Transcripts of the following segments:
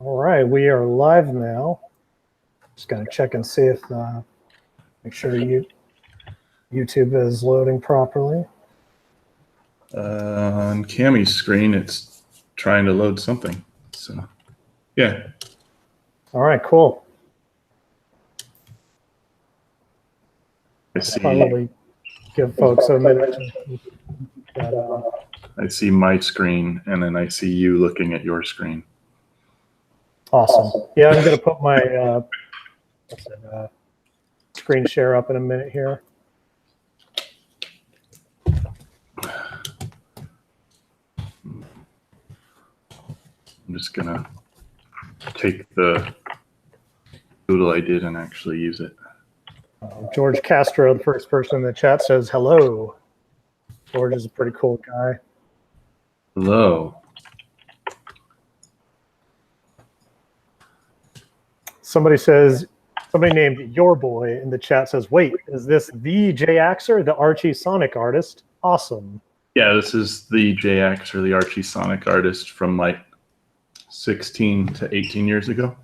All right, we are live now. Just gonna check and see if, make sure YouTube is loading properly. On Cammy's screen, it's trying to load something. So, yeah. All right, cool. I see. Probably give folks a minute to I see my screen, and then I see you looking at your screen. Awesome. Yeah, I'm gonna put my screen share up in a minute here. I'm just gonna take the doodle I did and actually use it. George Castro, the first person in the chat, says hello. George is a pretty cool guy. Hello. Somebody named Your Boy in the chat says, wait, is this the JAYAXER, the Archie Sonic artist? Awesome. Yeah, this is the JAYAXER, the Archie Sonic artist from like 16 to 18 years ago.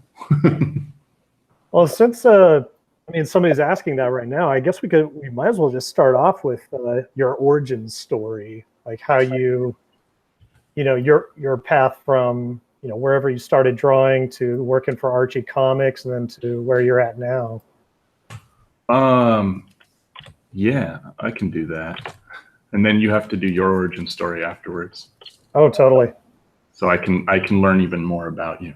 Well, since somebody's asking that right now, I guess we might as well just start off with your origin story, like how your path from wherever you started drawing to working for Archie Comics and then to where you're at now. Yeah, I can do that. And then you have to do your origin story afterwards. Oh, totally. So I can learn even more about you.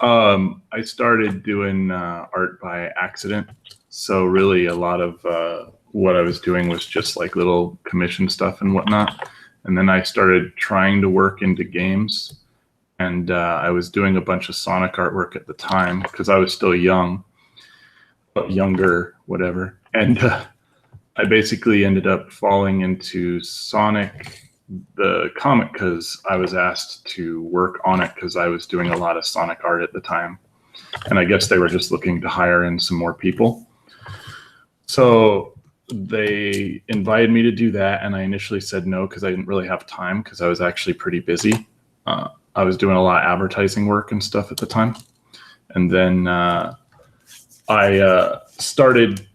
I started doing art by accident. So really a lot of what I was doing was just like little commission stuff and whatnot. And then I started trying to work into games. And I was doing a bunch of Sonic artwork at the time because I was still young, younger, whatever. And I basically ended up falling into Sonic the comic because I was asked to work on it because I was doing a lot of Sonic art at the time. And I guess they were just looking to hire in some more people. So they invited me to do that, and I initially said no because I didn't really have time because I was actually pretty busy. I was doing a lot of advertising work and stuff at the time. And then I started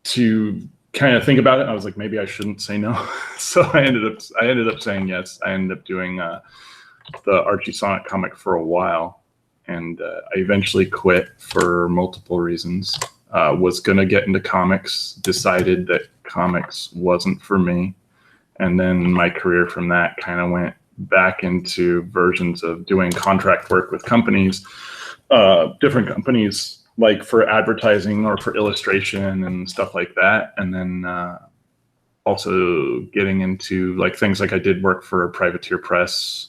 to kind of think about it. I was like, maybe I shouldn't say no. So I ended up saying yes. I ended up doing the Archie Sonic comic for a while, and I eventually quit for multiple reasons. Was gonna get into comics, decided that comics wasn't for me, and then my career from that kind of went back into versions of doing contract work with companies, different companies, like for advertising or for illustration and stuff like that. And then also getting into like things like I did work for Privateer Press,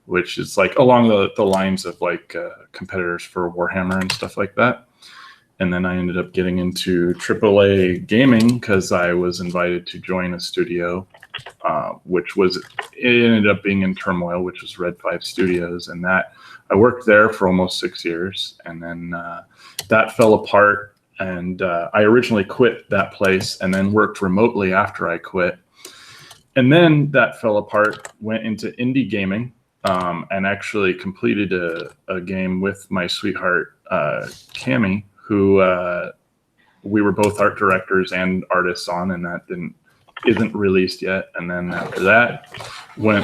which is like along the lines of like competitors for Warhammer and stuff like that. And then I ended up getting into AAA gaming because I was invited to join a studio, it ended up being in turmoil, which was Red 5 Studios. And that I worked there for almost 6 years. And then that fell apart. And I originally quit that place and then worked remotely after I quit. And then that fell apart, went into indie gaming, and actually completed a game with my sweetheart, Cammie, who we were both art directors and artists on, and that isn't released yet. And then after that, went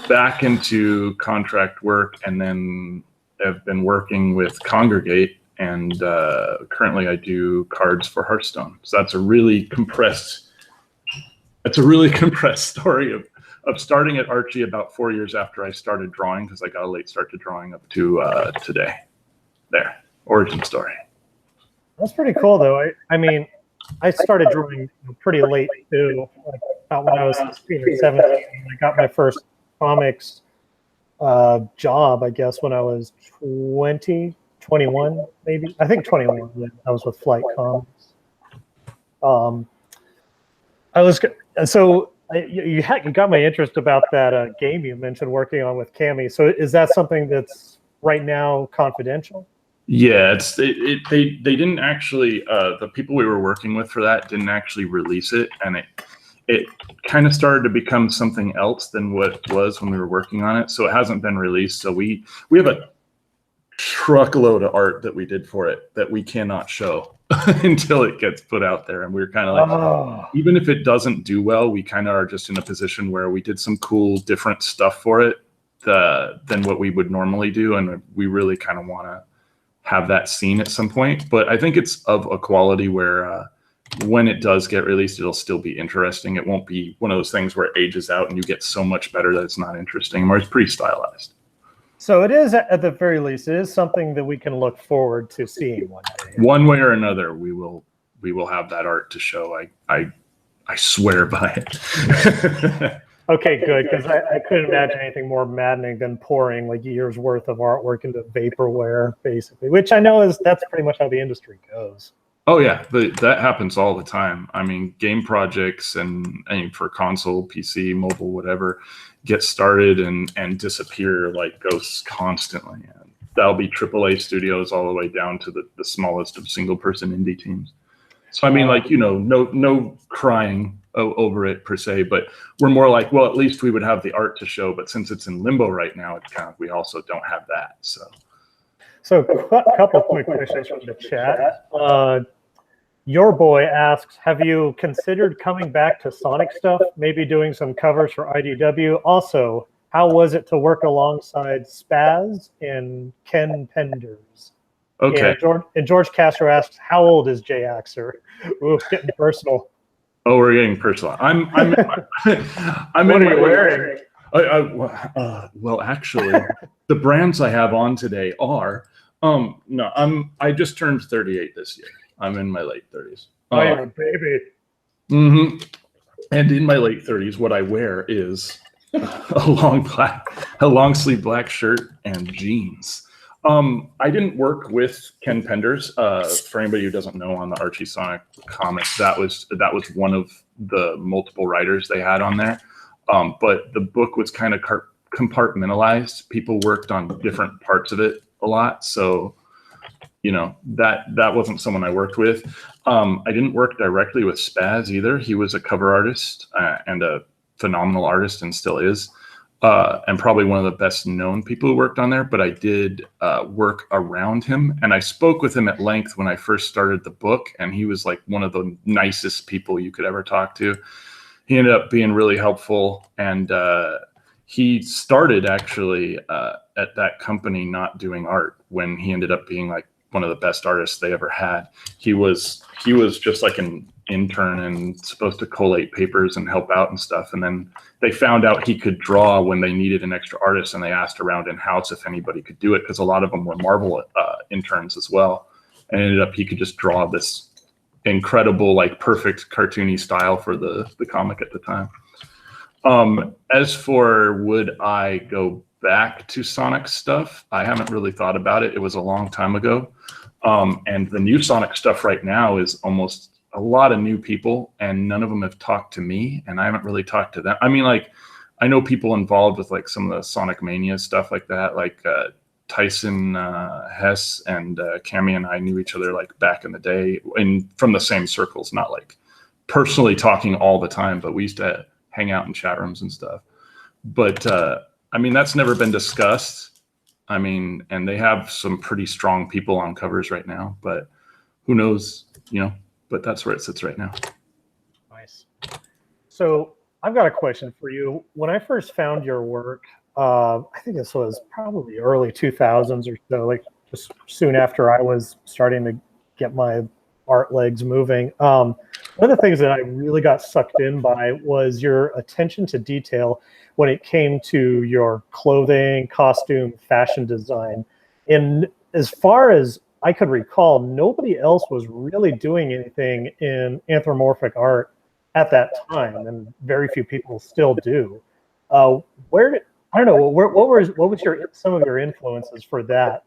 back into contract work, and then have been working with Congregate, and currently I do cards for Hearthstone. So that's a really compressed story of starting at Archie about 4 years after I started drawing, because I got a late start to drawing, up to today. There, origin story. That's pretty cool, though. I mean, I started drawing pretty late too, like about when I was 16 or 17. I got my first comics job, I guess, when I was 20, 21, maybe. I think 21. I was with Flight Comics. You got my interest about that game you mentioned working on with Cammie. So is that something that's right now confidential? Yeah, they didn't actually, the people we were working with for that didn't actually release it, and it kind of started to become something else than what it was when we were working on it. So it hasn't been released. So we have a truckload of art that we did for it that we cannot show until it gets put out there. And we're kind of like, even if it doesn't do well, we kind of are just in a position where we did some cool, different stuff for it than what we would normally do. And we really kind of want to have that seen at some point. But I think it's of a quality where when it does get released, it'll still be interesting. It won't be one of those things where it ages out and you get so much better that it's not interesting, or it's pretty stylized. So it is, at the very least, it is something that we can look forward to seeing one day. One way or another, we will have that art to show. I swear by it. Okay, good, because I couldn't imagine anything more maddening than pouring like years worth of artwork into vaporware, basically, which I know that's pretty much how the industry goes. Oh yeah, that happens all the time. I mean, game projects and for console, PC, mobile, whatever, get started and disappear like ghosts constantly. And that'll be AAA studios all the way down to the smallest of single-person indie teams. So I mean, like, no crying over it per se, but we're more like, well, at least we would have the art to show. But since it's in limbo right now, it's kind of, we also don't have that. So a couple of quick questions from the chat. Your boy asks, have you considered coming back to Sonic stuff, maybe doing some covers for IDW? Also, how was it to work alongside Spaz and Ken Penders? Okay. And George Castro asks, how old is JAYAXER? Ooh, getting personal. Oh, we're getting personal. I'm what are you wearing? Well, actually, the brands I have on today are, I just turned 38 this year. I'm in my late 30s. Oh, you're a baby. Mm-hmm. And in my late 30s, what I wear is a long sleeve black shirt and jeans. I didn't work with Ken Penders. For anybody who doesn't know, on the Archie Sonic comics, that was one of the multiple writers they had on there. But the book was kind of compartmentalized. People worked on different parts of it a lot. So, that wasn't someone I worked with. I didn't work directly with Spaz either. He was a cover artist and a phenomenal artist, and still is. And probably one of the best known people who worked on there, but I did work around him, and I spoke with him at length when I first started the book, and he was like one of the nicest people you could ever talk to. He ended up being really helpful, and he started actually at that company not doing art when he ended up being like one of the best artists they ever had. He was just like an intern and supposed to collate papers and help out and stuff. And then they found out he could draw when they needed an extra artist, and they asked around in-house if anybody could do it, because a lot of them were Marvel interns as well. And ended up he could just draw this incredible, like perfect cartoony style for the comic at the time. As for would I go back to Sonic stuff, I haven't really thought about it. It was a long time ago. And the new Sonic stuff right now is almost a lot of new people, and none of them have talked to me, and I haven't really talked to them. I mean, like, I know people involved with like some of the Sonic Mania stuff like that, like Tyson Hess and Cammy and I knew each other like back in the day, and from the same circles, not like personally talking all the time, but we used to hang out in chat rooms and stuff. But I mean, that's never been discussed. I mean, and they have some pretty strong people on covers right now, but who knows, but that's where it sits right now. Nice. So I've got a question for you. When I first found your work, I think this was probably early 2000s or so, like just soon after I was starting to get my art legs moving. One of the things that I really got sucked in by was your attention to detail when it came to your clothing, costume, fashion design. And as far as I could recall, nobody else was really doing anything in anthropomorphic art at that time, and very few people still do. I don't know, what was some of your influences for that?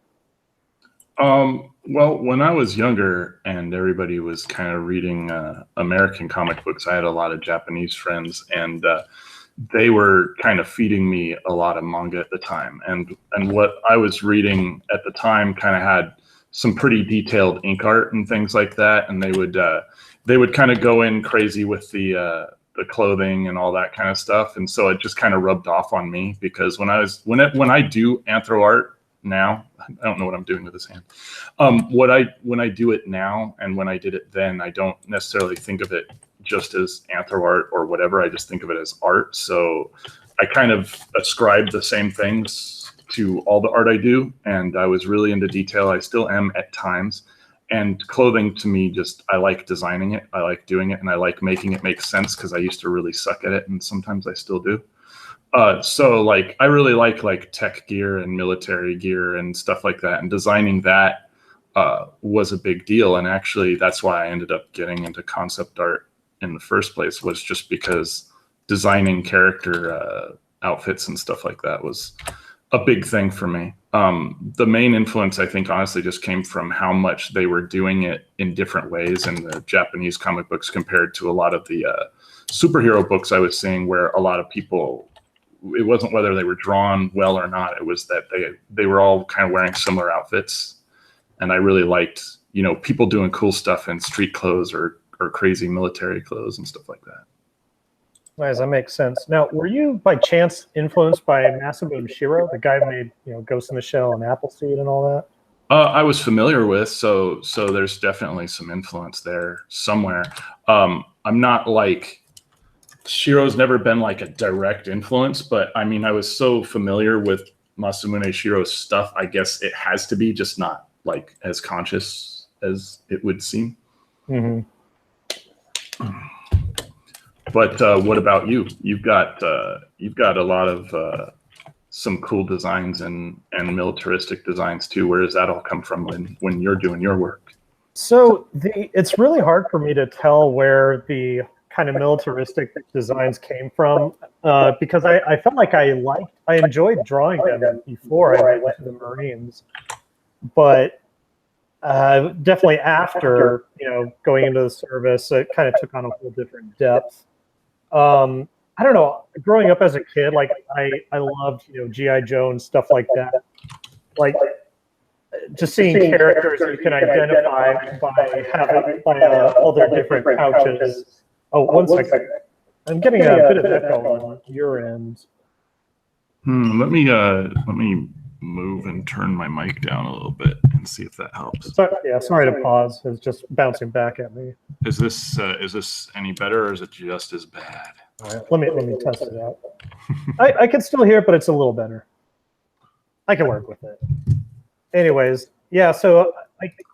Well, when I was younger and everybody was kind of reading American comic books, I had a lot of Japanese friends, and they were kind of feeding me a lot of manga at the time. And what I was reading at the time kind of had some pretty detailed ink art and things like that. And they would kind of go in crazy with the the clothing and all that kind of stuff. And so it just kind of rubbed off on me, because when I do anthro art now, I don't know what I'm doing with this hand. When I do it now and when I did it then, I don't necessarily think of it just as anthro art or whatever. I just think of it as art. So I kind of ascribe the same things to all the art I do, and I was really into detail. I still am at times. And clothing, to me, just, I like designing it, I like doing it, and I like making it make sense, because I used to really suck at it, and sometimes I still do. So like, I really like tech gear and military gear and stuff like that, and designing that was a big deal. And actually, that's why I ended up getting into concept art in the first place, was just because designing character outfits and stuff like that was a big thing for me. The main influence, I think, honestly, just came from how much they were doing it in different ways in the Japanese comic books compared to a lot of the superhero books I was seeing, where a lot of people, it wasn't whether they were drawn well or not, it was that they were all kind of wearing similar outfits. And I really liked, you know, people doing cool stuff in street clothes or crazy military clothes and stuff like that. Nice, that makes sense. Now, were you by chance influenced by Masamune Shirow, the guy who made, you know, Ghost in the Shell and Appleseed and all that? I was familiar with, so there's definitely some influence there somewhere. I'm not like, Shirow's never been like a direct influence, but I mean, I was so familiar with Masamune Shirow's stuff, I guess it has to be, just not like as conscious as it would seem. Mm-hmm. But what about you? You've got a lot of some cool designs and militaristic designs too. Where does that all come from when you're doing your work? So it's really hard for me to tell where the kind of militaristic designs came from, because I felt like I enjoyed drawing them before I went to the Marines, but definitely after, you know, going into the service, it kind of took on a whole different depth. I don't know, growing up as a kid, like I loved, you know, G.I. Joe and stuff like that. Like just seeing characters you can identify by all their different pouches. Oh, one second. I'm getting a bit of echo on your end. Let me move and turn my mic down a little bit and see if that helps. Sorry to pause. It's just bouncing back at me. Is this any better, or is it just as bad? All right, let me test it out. I can still hear it, but it's a little better. I can work with it. Anyways, yeah. So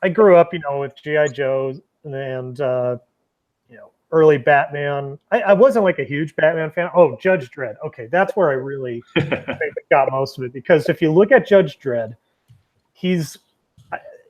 I grew up, you know, with G.I. Joe and you know, early Batman. I wasn't like a huge Batman fan. Oh, Judge Dredd. Okay, that's where I really think got most of it, because if you look at Judge Dredd, he's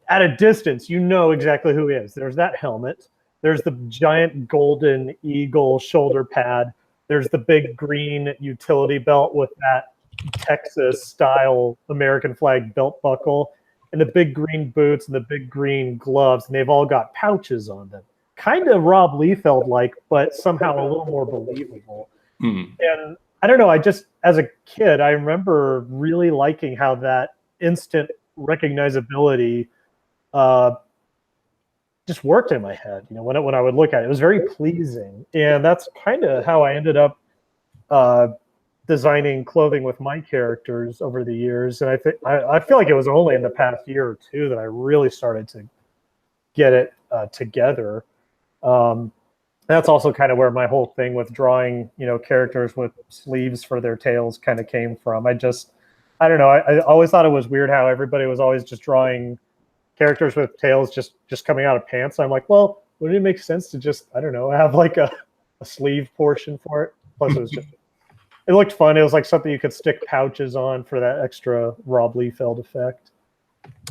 at a distance, you know exactly who he is. There's that helmet. There's the giant golden eagle shoulder pad. There's the big green utility belt with that Texas-style American flag belt buckle, and the big green boots and the big green gloves, and they've all got pouches on them. Kind of Rob Liefeld-like, but somehow a little more believable. And I don't know, I just, as a kid, I remember really liking how that instant recognizability just worked in my head. You know, when I would look at it, it was very pleasing. And that's kind of how I ended up designing clothing with my characters over the years. And I feel like it was only in the past year or two that I really started to get it together. That's also kind of where my whole thing with drawing, you know, characters with sleeves for their tails kind of came from. I don't know. I always thought it was weird how everybody was always just drawing characters with tails just coming out of pants. I'm like, well, wouldn't it make sense to just, I don't know, have like a sleeve portion for it? Plus, it looked fun. It was like something you could stick pouches on for that extra Rob Liefeld effect.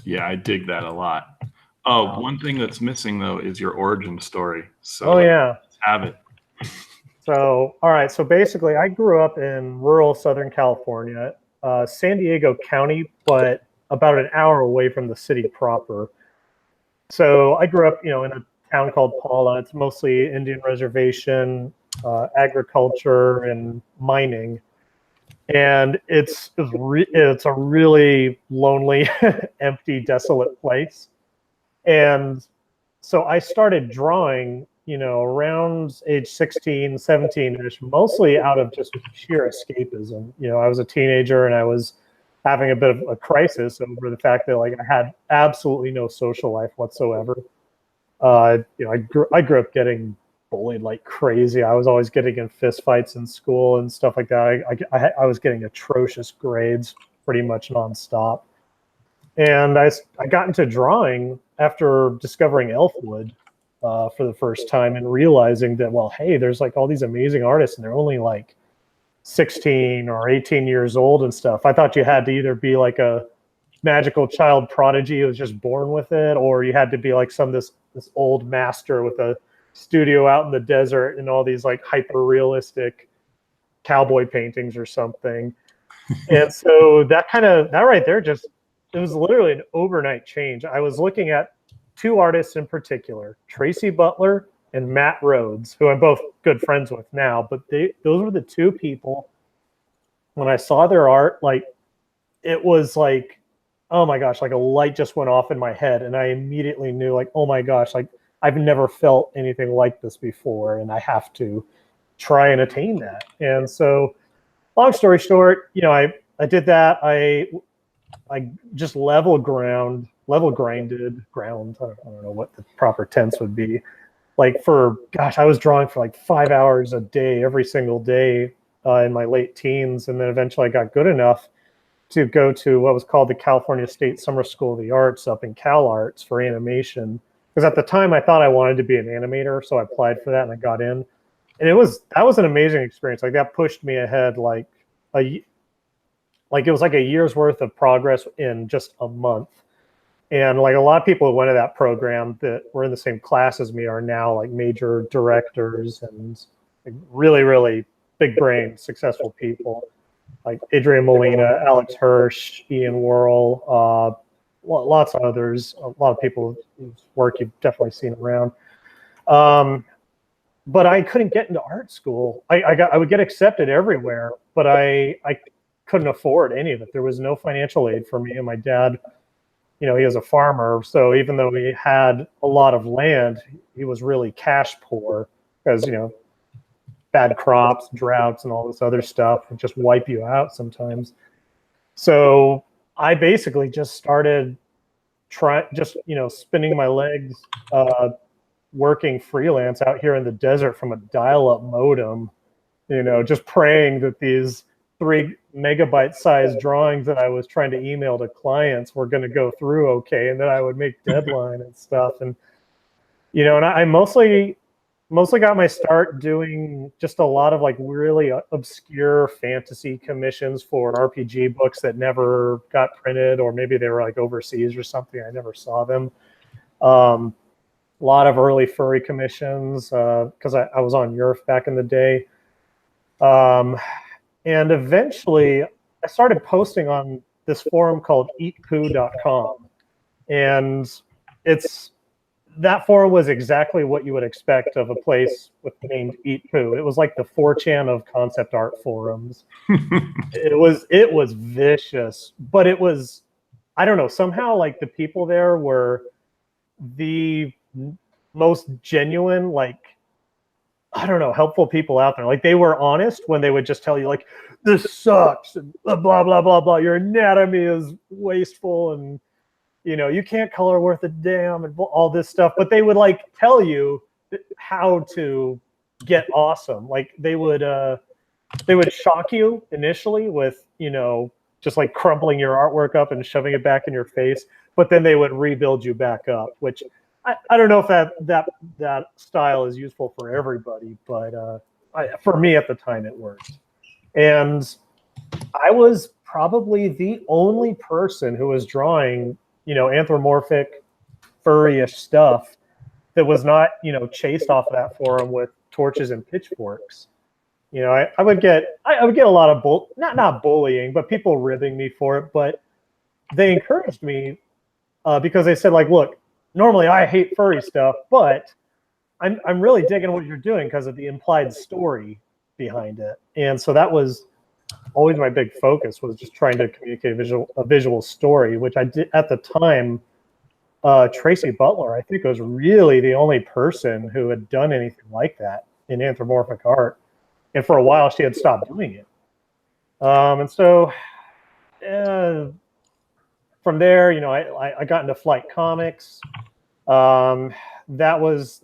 Yeah, I dig that a lot. Oh, one thing that's missing though is your origin story. So yeah, let's have it. So, all right. So basically, I grew up in rural Southern California, San Diego County, but about an hour away from the city proper. So I grew up, you know, in a town called Paula. It's mostly Indian reservation, agriculture, and mining. And it's a really lonely, empty, desolate place. And so I started drawing around age 16, 17-ish, mostly out of just sheer escapism. I was a teenager and I was having a bit of a crisis over the fact that like I had absolutely no social life whatsoever. I grew up getting bullied like crazy. I was always getting in fist fights in school and stuff like that. I was getting atrocious grades pretty much nonstop. And I got into drawing after discovering Elfwood for the first time and realizing that, well, hey, there's like all these amazing artists and they're only like 16 or 18 years old and stuff. I thought you had to either be like a magical child prodigy who was just born with it, or you had to be like this old master with a studio out in the desert and all these like hyper realistic cowboy paintings or something. And so that right there, it was literally an overnight change. I was looking at two artists in particular, Tracy Butler and Matt Rhodes, who I'm both good friends with now, but those were the two people, when I saw their art, like it was like, oh my gosh, like a light just went off in my head. And I immediately knew like, oh my gosh, like I've never felt anything like this before. And I have to try and attain that. And so long story short, I did that. I just level grinded. I don't know what the proper tense would be. Like I was drawing for like 5 hours a day, every single day in my late teens. And then eventually I got good enough to go to what was called the California State Summer School of the Arts up in Cal Arts for animation. Because at the time I thought I wanted to be an animator. So I applied for that and I got in. And that was an amazing experience. Like that pushed me ahead it was like a year's worth of progress in just a month. And like a lot of people who went to that program that were in the same class as me are now like major directors and like really, really big brain, successful people like Adrian Molina, Alex Hirsch, Ian Worrell, lots of others, a lot of people whose work you've definitely seen around. But I couldn't get into art school. I would get accepted everywhere, but I couldn't afford any of it. There was no financial aid for me. And my dad, he was a farmer. So even though he had a lot of land, he was really cash poor because, bad crops, droughts, and all this other stuff would just wipe you out sometimes. So I basically just started spinning my legs, working freelance out here in the desert from a dial-up modem, just praying that these 3 megabyte sized drawings that I was trying to email to clients were going to go through okay, and that I would make deadline and stuff. And and I mostly got my start doing just a lot of like really obscure fantasy commissions for RPG books that never got printed, or maybe they were like overseas or something. I never saw them. A lot of early furry commissions because I was on Yerf back in the day. And eventually I started posting on this forum called eatpoo.com. And that forum was exactly what you would expect of a place named Eat Poo. It was like the 4chan of concept art forums. It was vicious, but it was, I don't know, somehow like the people there were the most genuine, like, I don't know, helpful people out there. Like they were honest when they would just tell you like, this sucks and blah, blah, blah, blah. Your anatomy is wasteful and you can't color worth a damn and all this stuff. But they would like tell you how to get awesome. Like they would shock you initially with, just like crumpling your artwork up and shoving it back in your face. But then they would rebuild you back up, which I don't know if that style is useful for everybody, but for me at the time it worked. And I was probably the only person who was drawing, anthropomorphic, furry-ish stuff that was not, chased off that forum with torches and pitchforks. I would get a lot of not bullying, but people ribbing me for it. But they encouraged me because they said like, look, normally I hate furry stuff, but I'm really digging what you're doing because of the implied story behind it. And so that was always my big focus, was just trying to communicate a visual story, which I did at the time. Tracy Butler, I think, was really the only person who had done anything like that in anthropomorphic art. And for a while, she had stopped doing it. And so from there, I got into Flight Comics. That was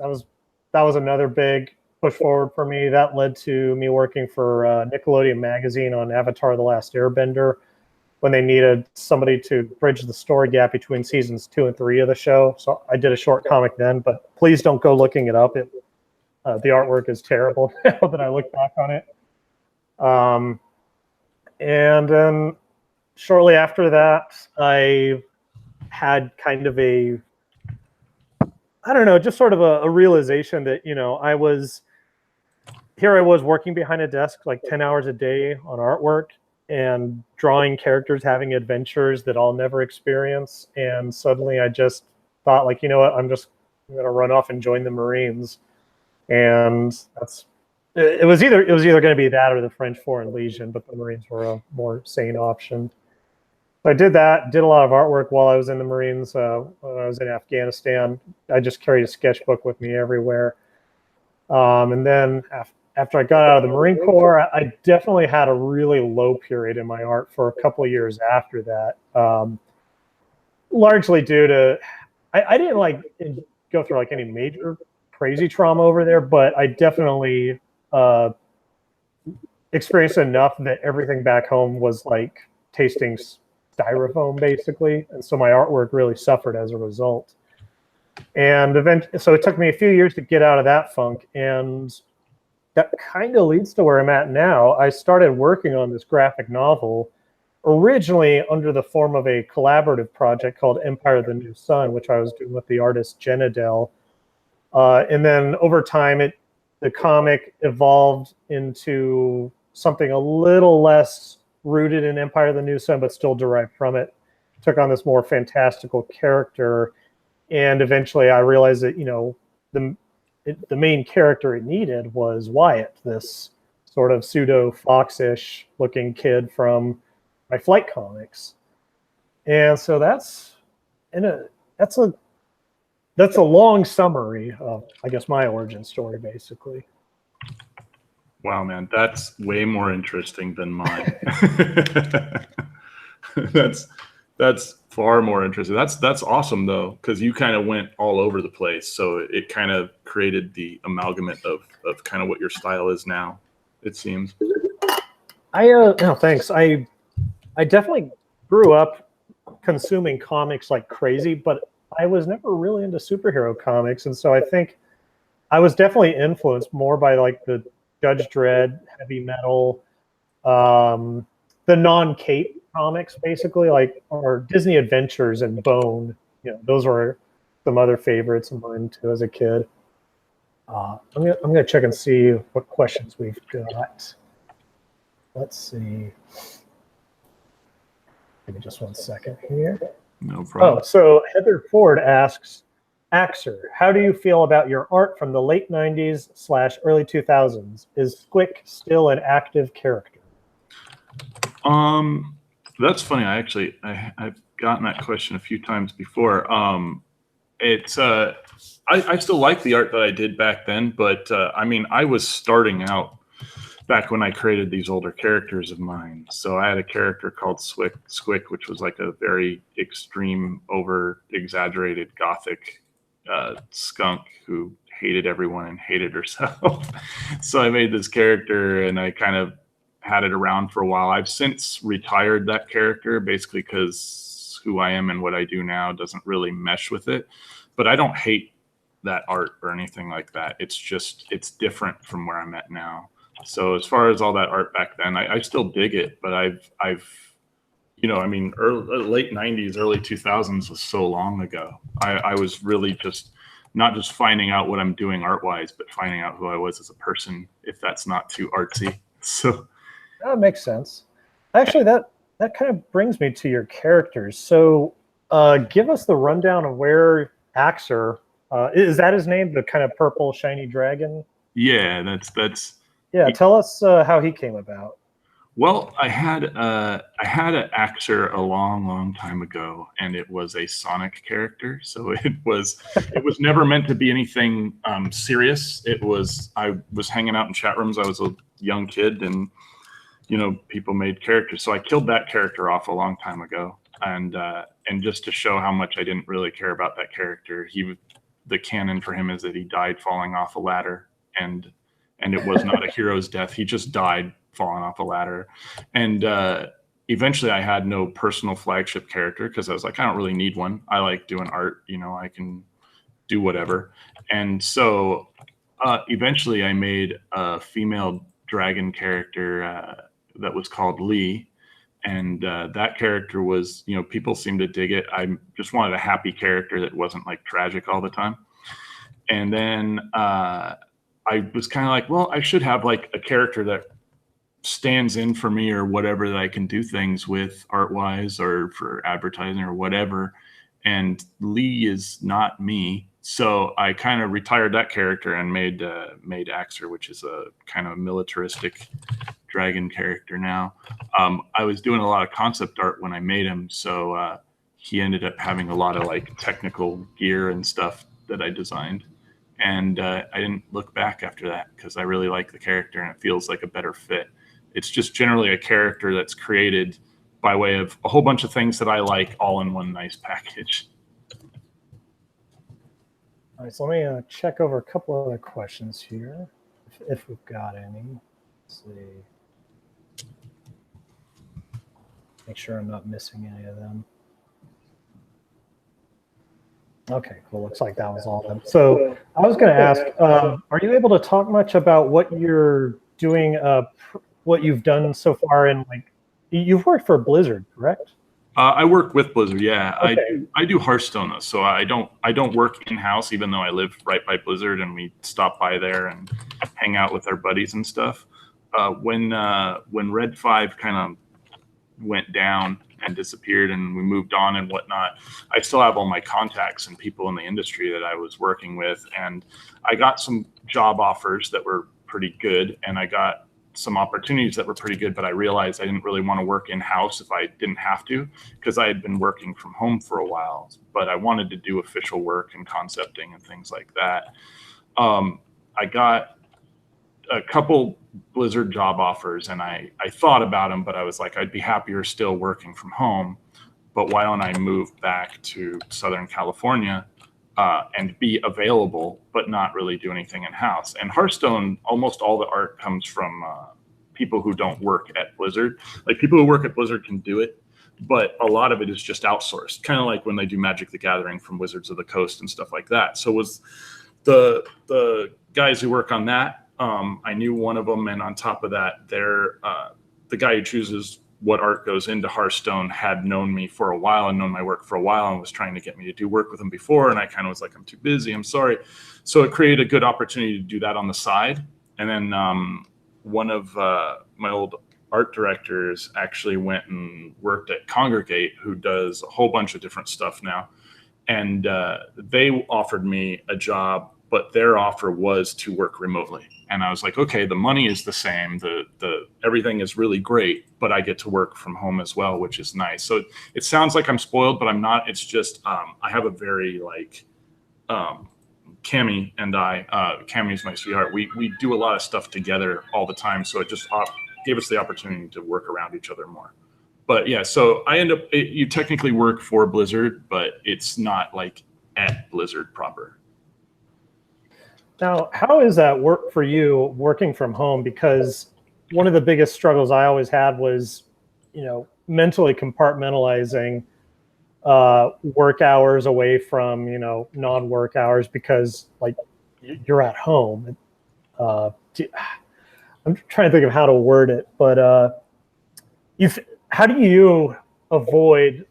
another big push forward for me. That led to me working for Nickelodeon Magazine on Avatar: The Last Airbender, when they needed somebody to bridge the story gap between seasons 2 and 3 of the show. So I did a short comic then, but please don't go looking it up. The artwork is terrible now that I look back on it. And then shortly after that, I had kind of just sort of a realization that, I was working behind a desk like 10 hours a day on artwork and drawing characters having adventures that I'll never experience. And suddenly I just thought, like, you know what, I'm going to run off and join the Marines. And it was either going to be that or the French Foreign Legion, but the Marines were a more sane option. So I did that, did a lot of artwork while I was in the Marines. When I was in Afghanistan, I just carried a sketchbook with me everywhere. And then after I got out of the Marine Corps, I definitely had a really low period in my art for a couple of years after that. Largely due to, I didn't go through any major crazy trauma over there, but I definitely experienced enough that everything back home was like tasting styrofoam, basically. And so my artwork really suffered as a result. And so it took me a few years to get out of that funk. And that kind of leads to where I'm at now. I started working on this graphic novel originally under the form of a collaborative project called Empire of the New Sun, which I was doing with the artist Jen Adele. And then over time, the comic evolved into something a little less rooted in Empire of the New Sun, but still derived from it. Took on this more fantastical character. And eventually I realized that, the main character it needed was Wyatt, this sort of pseudo foxish looking kid from my Flight comics. And so that's a long summary of, I guess, my origin story, basically. Wow, man, that's way more interesting than mine. That's far more interesting. That's awesome though, because you kind of went all over the place. So it kind of created the amalgamate of kind of what your style is now, it seems. No, thanks. I definitely grew up consuming comics like crazy, but I was never really into superhero comics. And so I think I was definitely influenced more by like the Judge Dredd, heavy metal, the non-cape comics, basically, or Disney Adventures and Bone. Those were some other favorites of mine too as a kid. I'm gonna check and see what questions we've got. Let's see. Give me just 1 second here. No problem. Oh, so Heather Ford asks, JAYAXER, how do you feel about your art from the late 90s / early 2000s? Is Squick still an active character? That's funny. I've gotten that question a few times before. I still like the art that I did back then, but I mean, I was starting out back when I created these older characters of mine. So I had a character called Squick, which was like a very extreme, over exaggerated gothic skunk who hated everyone and hated herself. So I made this character and I kind of had it around for a while. I've since retired that character, basically because who I am and what I do now doesn't really mesh with it. But I don't hate that art or anything like that. It's different from where I'm at now. So as far as all that art back then, I still dig it, but I've I mean, late 90s, early 2000s was so long ago. I was really just not just finding out what I'm doing art-wise, but finding out who I was as a person, if that's not too artsy. So that makes sense. Actually, that kind of brings me to your characters. So give us the rundown of where JAYAXER, is that his name, the kind of purple shiny dragon? Yeah, that's Yeah, tell us how he came about. Well, I had an Axer a long time ago, and it was a Sonic character. So it was never meant to be anything serious. I was hanging out in chat rooms. I was a young kid, and people made characters. So I killed that character off a long time ago, and just to show how much I didn't really care about that character, the canon for him is that he died falling off a ladder, and it was not a hero's death. He just died falling off a ladder. And eventually I had no personal flagship character because I was like, I don't really need one. I like doing art, I can do whatever. And so eventually I made a female dragon character that was called Lee. And that character was, people seemed to dig it. I just wanted a happy character that wasn't like tragic all the time. And then I was kind of like, well, I should have like a character that stands in for me or whatever, that I can do things with art wise or for advertising or whatever. And Lee is not me. So I kind of retired that character and made Axer, which is a kind of militaristic dragon character now. I was doing a lot of concept art when I made him. So he ended up having a lot of like technical gear and stuff that I designed. And I didn't look back after that because I really like the character and it feels like a better fit. It's just generally a character that's created by way of a whole bunch of things that I like all in one nice package. All right, so let me check over a couple other questions here, if we've got any. Let's see. Make sure I'm not missing any of them. Okay, cool. Looks like that was all of them. So I was going to ask, are you able to talk much about what you're doing, what you've done so far in, like, you've worked for Blizzard, correct? I work with Blizzard, yeah. Okay. I do Hearthstone though, so I don't work in house, even though I live right by Blizzard and we stop by there and hang out with our buddies and stuff. When Red 5 kind of went down and disappeared and we moved on and whatnot, I still have all my contacts and people in the industry that I was working with, and I got some job offers that were pretty good, and I got some opportunities that were pretty good, but I realized I didn't really want to work in-house if I didn't have to, because I had been working from home for a while, but I wanted to do official work and concepting and things like that. I got a couple Blizzard job offers and I thought about them, but I was like, I'd be happier still working from home, but why don't I move back to Southern California and be available, but not really do anything in-house. And Hearthstone, almost all the art comes from people who don't work at Blizzard. Like, people who work at Blizzard can do it, but a lot of it is just outsourced, kind of like when they do Magic the Gathering from Wizards of the Coast and stuff like that. So was the guys who work on that, I knew one of them, and on top of that, the guy who chooses what art goes into Hearthstone had known me for a while and known my work for a while and was trying to get me to do work with him before. And I kind of was like, I'm too busy, I'm sorry. So it created a good opportunity to do that on the side. And then one of my old art directors actually went and worked at Congregate, who does a whole bunch of different stuff now. And they offered me a job, but their offer was to work remotely. And I was like, okay, the money is the same, the everything is really great, but I get to work from home as well, which is nice. So it sounds like I'm spoiled, but I'm not. It's just I have a very Cami and Cami is my sweetheart. We do a lot of stuff together all the time, so it just gave us the opportunity to work around each other more. But yeah, so I end up, you technically work for Blizzard, but it's not like at Blizzard proper. Now, how is that work for you working from home? Because one of the biggest struggles I always had was, mentally compartmentalizing work hours away from, non-work hours, because like you're at home. I'm trying to think of how to word it, but how do you avoid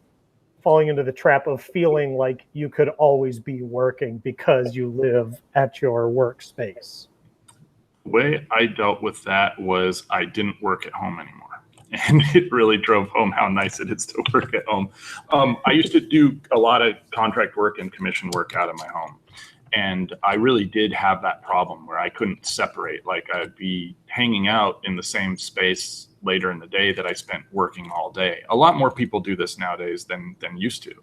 falling into the trap of feeling like you could always be working because you live at your workspace? The way I dealt with that was I didn't work at home anymore. And it really drove home how nice it is to work at home. I used to do a lot of contract work and commission work out of my home. And I really did have that problem where I couldn't separate. Like, I'd be hanging out in the same space later in the day that I spent working all day. A lot more people do this nowadays than used to.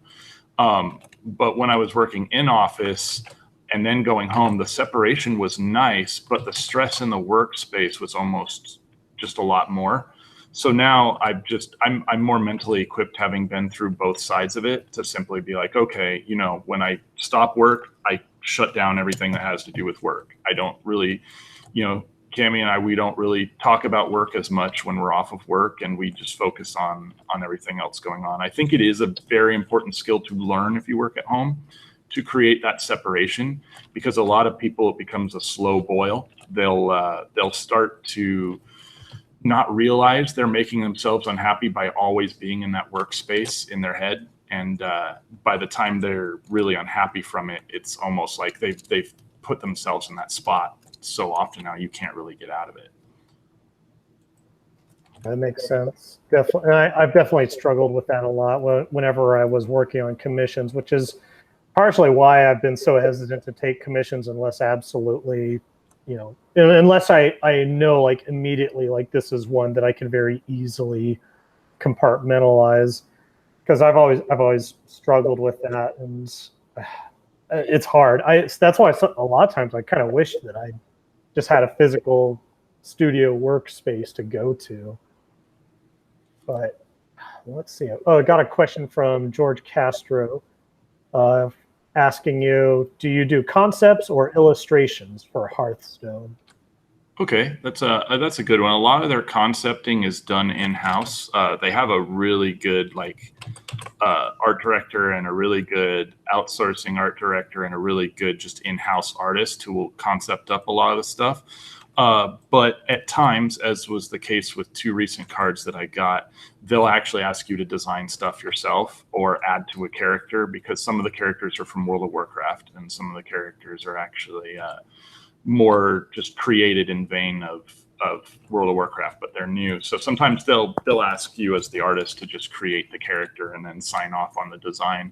But when I was working in office and then going home, the separation was nice, but the stress in the workspace was almost just a lot more. So now I'm more mentally equipped, having been through both sides of it, to simply be like, okay, you know, when I stop work, I shut down everything that has to do with work. I don't really, you know, Cami and I, we don't really talk about work as much when we're off of work, and we just focus on everything else going on. I think it is a very important skill to learn if you work at home, to create that separation, because a lot of people, it becomes a slow boil. They'll start to not realize they're making themselves unhappy by always being in that workspace in their head. And by the time they're really unhappy from it, it's almost like they've put themselves in that spot so often now you can't really get out of it. That makes sense. Definitely, I've definitely struggled with that a lot whenever I was working on commissions, which is partially why I've been so hesitant to take commissions unless absolutely, you know, unless I know like immediately, like this is one that I can very easily compartmentalize, because I've always struggled with that, and it's hard. That's why a lot of times I kind of wish that I just had a physical studio workspace to go to. But let's see. Oh, I got a question from George Castro asking you, do you do concepts or illustrations for Hearthstone? Okay, that's a good one. A lot of their concepting is done in-house. They have a really good art director, and a really good outsourcing art director, and a really good just in-house artist who will concept up a lot of the stuff. But at times, as was the case with 2 recent cards that I got, they'll actually ask you to design stuff yourself or add to a character, because some of the characters are from World of Warcraft, and some of the characters are actually more just created in vein of World of Warcraft, but they're new. So sometimes they'll ask you as the artist to just create the character and then sign off on the design.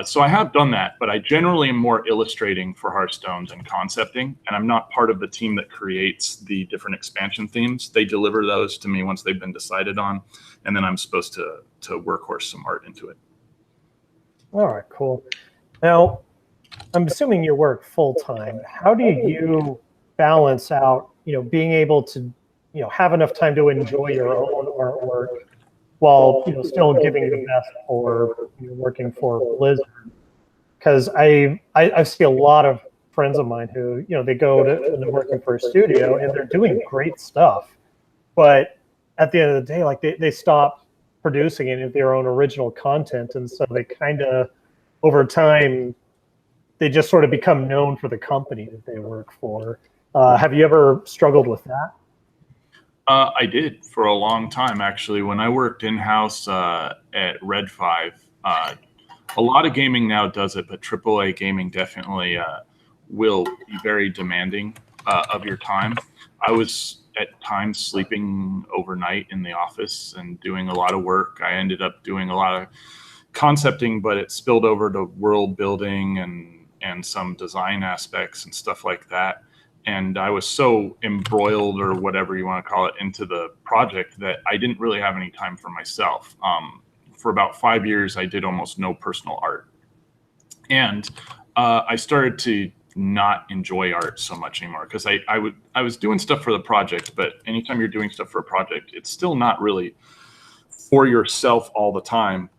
So I have done that, but I generally am more illustrating for Hearthstone than concepting, and I'm not part of the team that creates the different expansion themes. They deliver those to me once they've been decided on, and then I'm supposed to workhorse some art into it. All right, cool. Now, I'm assuming you work full-time. How do you balance out, you know, being able to, you know, have enough time to enjoy your own artwork while, you know, still giving the best for, you know, working for Blizzard? Because I see a lot of friends of mine who, you know, they go to and they're working for a studio and they're doing great stuff, but at the end of the day, like they stop producing any of their own original content, and so they kind of, over time, they just sort of become known for the company that they work for. Have you ever struggled with that? I did for a long time, actually. When I worked in-house at Red 5, a lot of gaming now does it, but AAA gaming definitely will be very demanding of your time. I was at times sleeping overnight in the office and doing a lot of work. I ended up doing a lot of concepting, but it spilled over to world building and some design aspects and stuff like that. And I was so embroiled, or whatever you want to call it, into the project that I didn't really have any time for myself. For about 5 years, I did almost no personal art. And I started to not enjoy art so much anymore, because I was doing stuff for the project, but anytime you're doing stuff for a project, it's still not really for yourself all the time.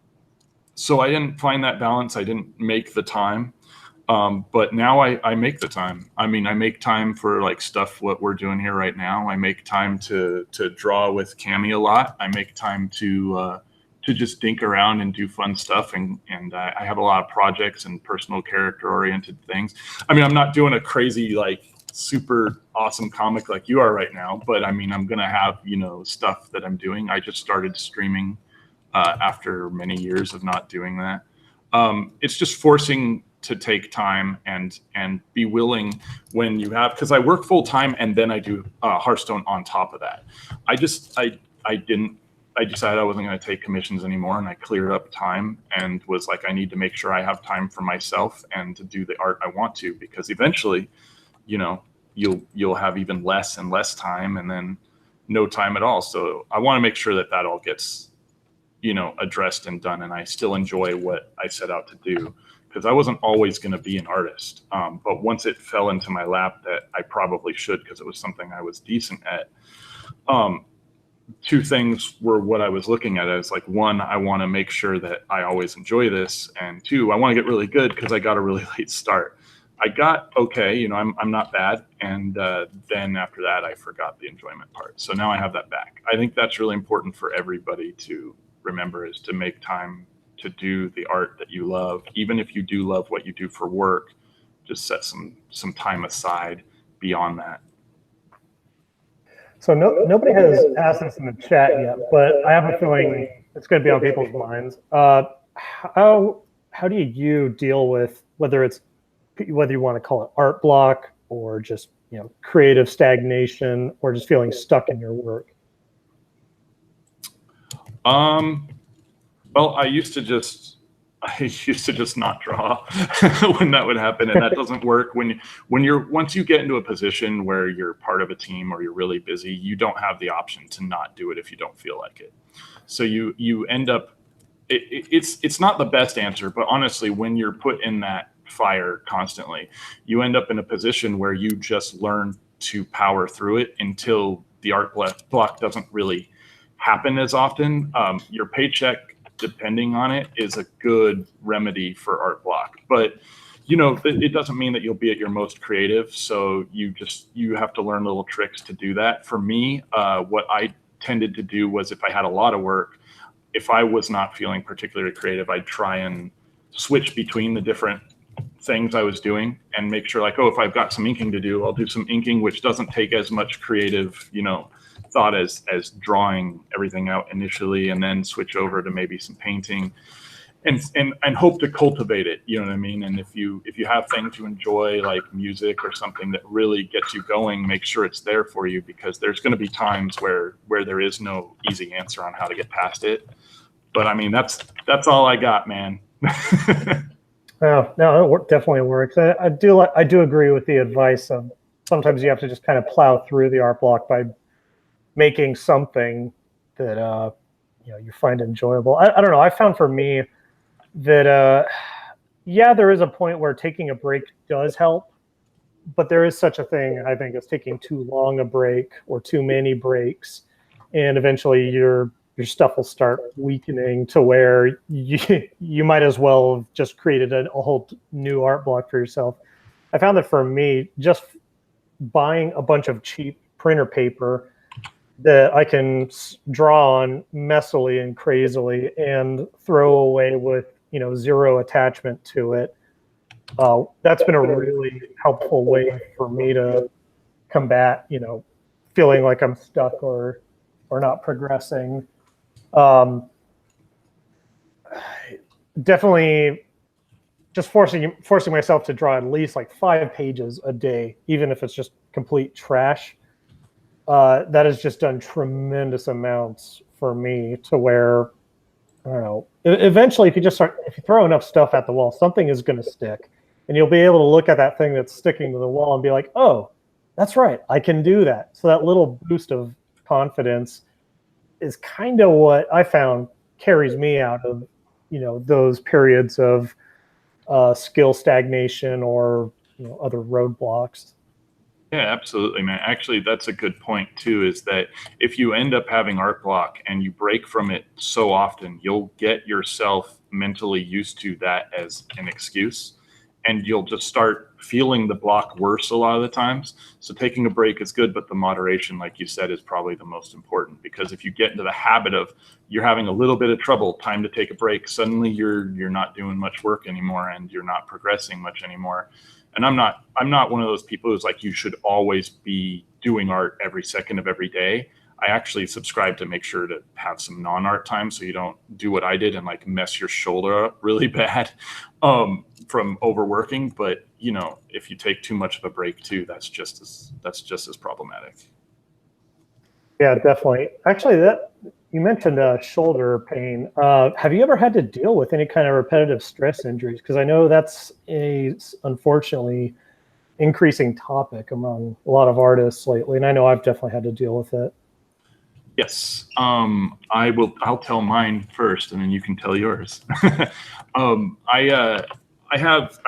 So I didn't find that balance. I didn't make the time. But now I make the time. I mean, I make time for like stuff, what we're doing here right now. I make time to draw with Cami a lot. I make time to just dink around and do fun stuff. And I have a lot of projects and personal character oriented things. I mean, I'm not doing a crazy, like super awesome comic like you are right now, but I mean, I'm going to have, you know, stuff that I'm doing. I just started streaming after many years of not doing that. It's just forcing to take time and be willing when you have, because I work full time and then I do Hearthstone on top of that. I decided I wasn't going to take commissions anymore, and I cleared up time and was like, I need to make sure I have time for myself and to do the art I want to, because eventually, you know, you'll have even less and less time, and then no time at all. So I want to make sure that that all gets, addressed and done. And I still enjoy what I set out to do, because I wasn't always going to be an artist. But once it fell into my lap that I probably should, because it was something I was decent at, two things were what I was looking at as like, one, I want to make sure that I always enjoy this. And two, I want to get really good, because I got a really late start. I got okay, I'm not bad. And then after that, I forgot the enjoyment part. So now I have that back. I think that's really important for everybody to remember, is to make time to do the art that you love. Even if you do love what you do for work, just set some time aside beyond that. So nobody has asked this in the chat yet, but I have a feeling it's going to be on people's minds. How do you deal with whether you want to call it art block, or just creative stagnation, or just feeling stuck in your work? Well, I used to just not draw when that would happen, and that doesn't work. Once you get into a position where you're part of a team or you're really busy, you don't have the option to not do it if you don't feel like it. So you end up, it's not the best answer, but honestly, when you're put in that fire constantly, you end up in a position where you just learn to power through it until the art block doesn't really happen as often. Your paycheck, depending on it, is a good remedy for art block, but it doesn't mean that you'll be at your most creative. So you have to learn little tricks to do that. For me, what I tended to do was, if I had a lot of work, if I was not feeling particularly creative, I'd try and switch between the different things I was doing and make sure, like, if I've got some inking to do, I'll do some inking, which doesn't take as much creative, thought as drawing everything out initially, and then switch over to maybe some painting and hope to cultivate it. You know what I mean? And if you have things you enjoy, like music or something that really gets you going, make sure it's there for you, because there's going to be times where there is no easy answer on how to get past it. But I mean, that's all I got, man. No, it definitely works. I do agree with the advice of sometimes you have to just kind of plow through the art block by making something that you find enjoyable. I don't know. I found for me that there is a point where taking a break does help, but there is such a thing, I think, as taking too long a break or too many breaks, and eventually your stuff will start weakening to where you might as well have just created a whole new art block for yourself. I found that for me, just buying a bunch of cheap printer paper that I can draw on messily and crazily and throw away with zero attachment to it, that's been a really helpful way for me to combat feeling like I'm stuck or not progressing. Definitely just forcing myself to draw at least like 5 pages a day, even if it's just complete trash. That has just done tremendous amounts for me, to where, I don't know, eventually if you throw enough stuff at the wall, something is going to stick, and you'll be able to look at that thing that's sticking to the wall and be like, oh, that's right, I can do that. So that little boost of confidence is kind of what I found carries me out of, those periods of skill stagnation or, other roadblocks. Yeah, absolutely, man. Actually, that's a good point too, is that if you end up having art block and you break from it so often, you'll get yourself mentally used to that as an excuse, and you'll just start feeling the block worse a lot of the times. So taking a break is good, but the moderation, like you said, is probably the most important, because if you get into the habit of you're having a little bit of trouble, time to take a break, suddenly you're not doing much work anymore and you're not progressing much anymore. And I'm not one of those people who's like, you should always be doing art every second of every day. I actually subscribe to make sure to have some non-art time, so you don't do what I did and like mess your shoulder up really bad from overworking. But if you take too much of a break too, that's just as problematic. Yeah, definitely. Actually, you mentioned shoulder pain. Have you ever had to deal with any kind of repetitive stress injuries? Because I know that's a unfortunately increasing topic among a lot of artists lately, and I know I've definitely had to deal with it. Yes. I'll tell mine first, and then you can tell yours. I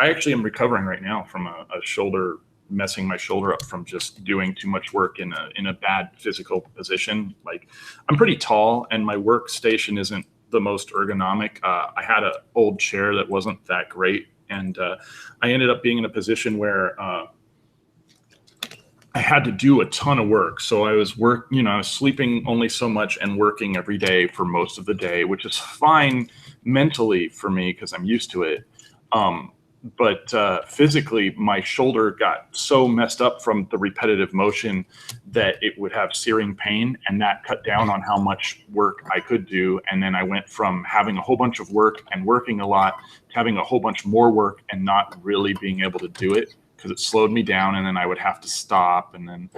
actually am recovering right now from a shoulder, messing my shoulder up from just doing too much work in a bad physical position. Like, I'm pretty tall, and my workstation isn't the most ergonomic. I had an old chair that wasn't that great, and I ended up being in a position where I had to do a ton of work. So I was I was sleeping only so much and working every day for most of the day, which is fine mentally for me because I'm used to it. But physically, my shoulder got so messed up from the repetitive motion that it would have searing pain, and that cut down on how much work I could do. And then I went from having a whole bunch of work and working a lot to having a whole bunch more work and not really being able to do it, because it slowed me down, and then I would have to stop. And then,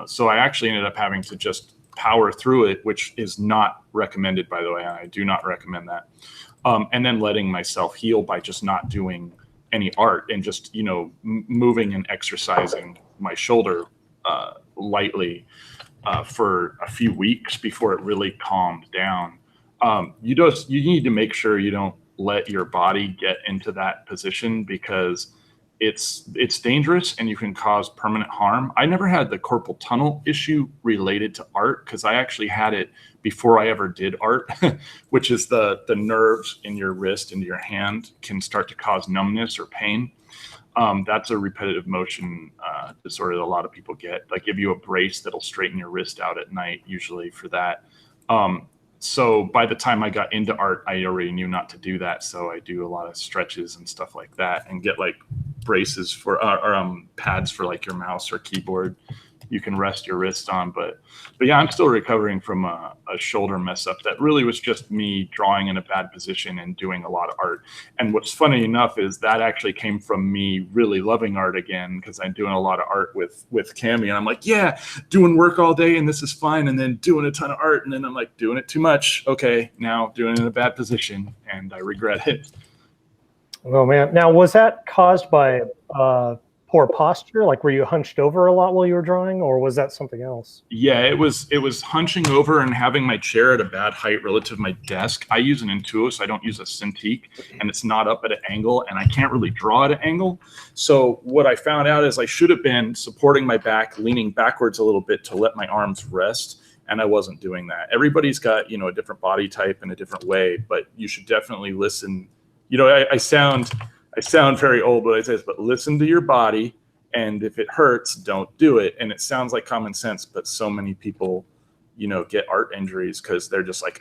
so I actually ended up having to just power through it, which is not recommended, by the way. I do not recommend that. And then letting myself heal by just not doing any art and just, moving and exercising my shoulder lightly for a few weeks before it really calmed down. You need to make sure you don't let your body get into that position, because it's dangerous and you can cause permanent harm. I never had the carpal tunnel issue related to art, because I actually had it before I ever did art, which is the nerves in your wrist and your hand can start to cause numbness or pain. That's a repetitive motion disorder that a lot of people get. They give you a brace that'll straighten your wrist out at night, usually for that. So by the time I got into art, I already knew not to do that. So I do a lot of stretches and stuff like that, and get like braces for or pads for like your mouse or keyboard you can rest your wrist on. But yeah, I'm still recovering from a shoulder mess up that really was just me drawing in a bad position and doing a lot of art. And what's funny enough is that actually came from me really loving art again, because I'm doing a lot of art with Cami, and I'm like, yeah, doing work all day and this is fine, and then doing a ton of art, and then I'm like, doing it too much. Okay, now doing it in a bad position, and I regret it. Oh man! Now, was that caused by poor posture? Like, were you hunched over a lot while you were drawing, or was that something else? Yeah, it was hunching over and having my chair at a bad height relative to my desk. I use an Intuos, so I don't use a Cintiq, and it's not up at an angle, and I can't really draw at an angle. So what I found out is I should have been supporting my back, leaning backwards a little bit to let my arms rest, and I wasn't doing that. Everybody's got, a different body type and a different way, but you should definitely listen. I sound very old when I say this, but listen to your body. And if it hurts, don't do it. And it sounds like common sense, but so many people, get art injuries because they're just like,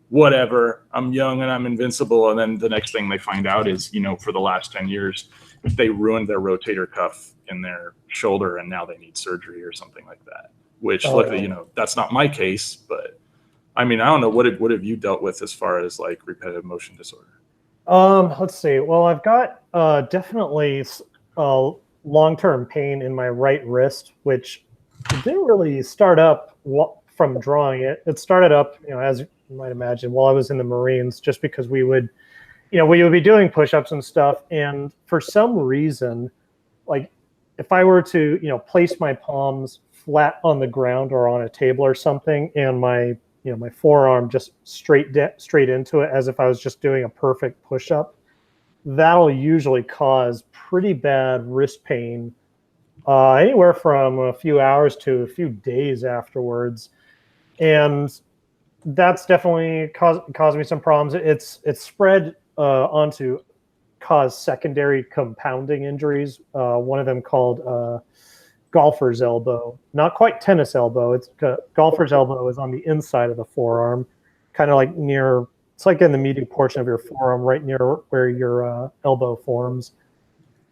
whatever, I'm young and I'm invincible. And then the next thing they find out is, for the last 10 years, they ruined their rotator cuff in their shoulder, and now they need surgery or something like that. Which, luckily, that's not my case. But I mean, I don't know. What have you dealt with as far as like repetitive motion disorder? Let's see. Well, I've got definitely long-term pain in my right wrist, which didn't really start up from drawing it. It started up, as you might imagine, while I was in the Marines, just because we would be doing push-ups and stuff. And for some reason, like if I were to, place my palms flat on the ground or on a table or something, and my forearm just straight into it, as if I was just doing a perfect push-up, that'll usually cause pretty bad wrist pain, anywhere from a few hours to a few days afterwards. And that's definitely caused me some problems. It's spread onto cause secondary compounding injuries. One of them called golfer's elbow, not quite tennis elbow. It's golfer's elbow is on the inside of the forearm, kind of like near. It's like in the medial portion of your forearm, right near where your elbow forms.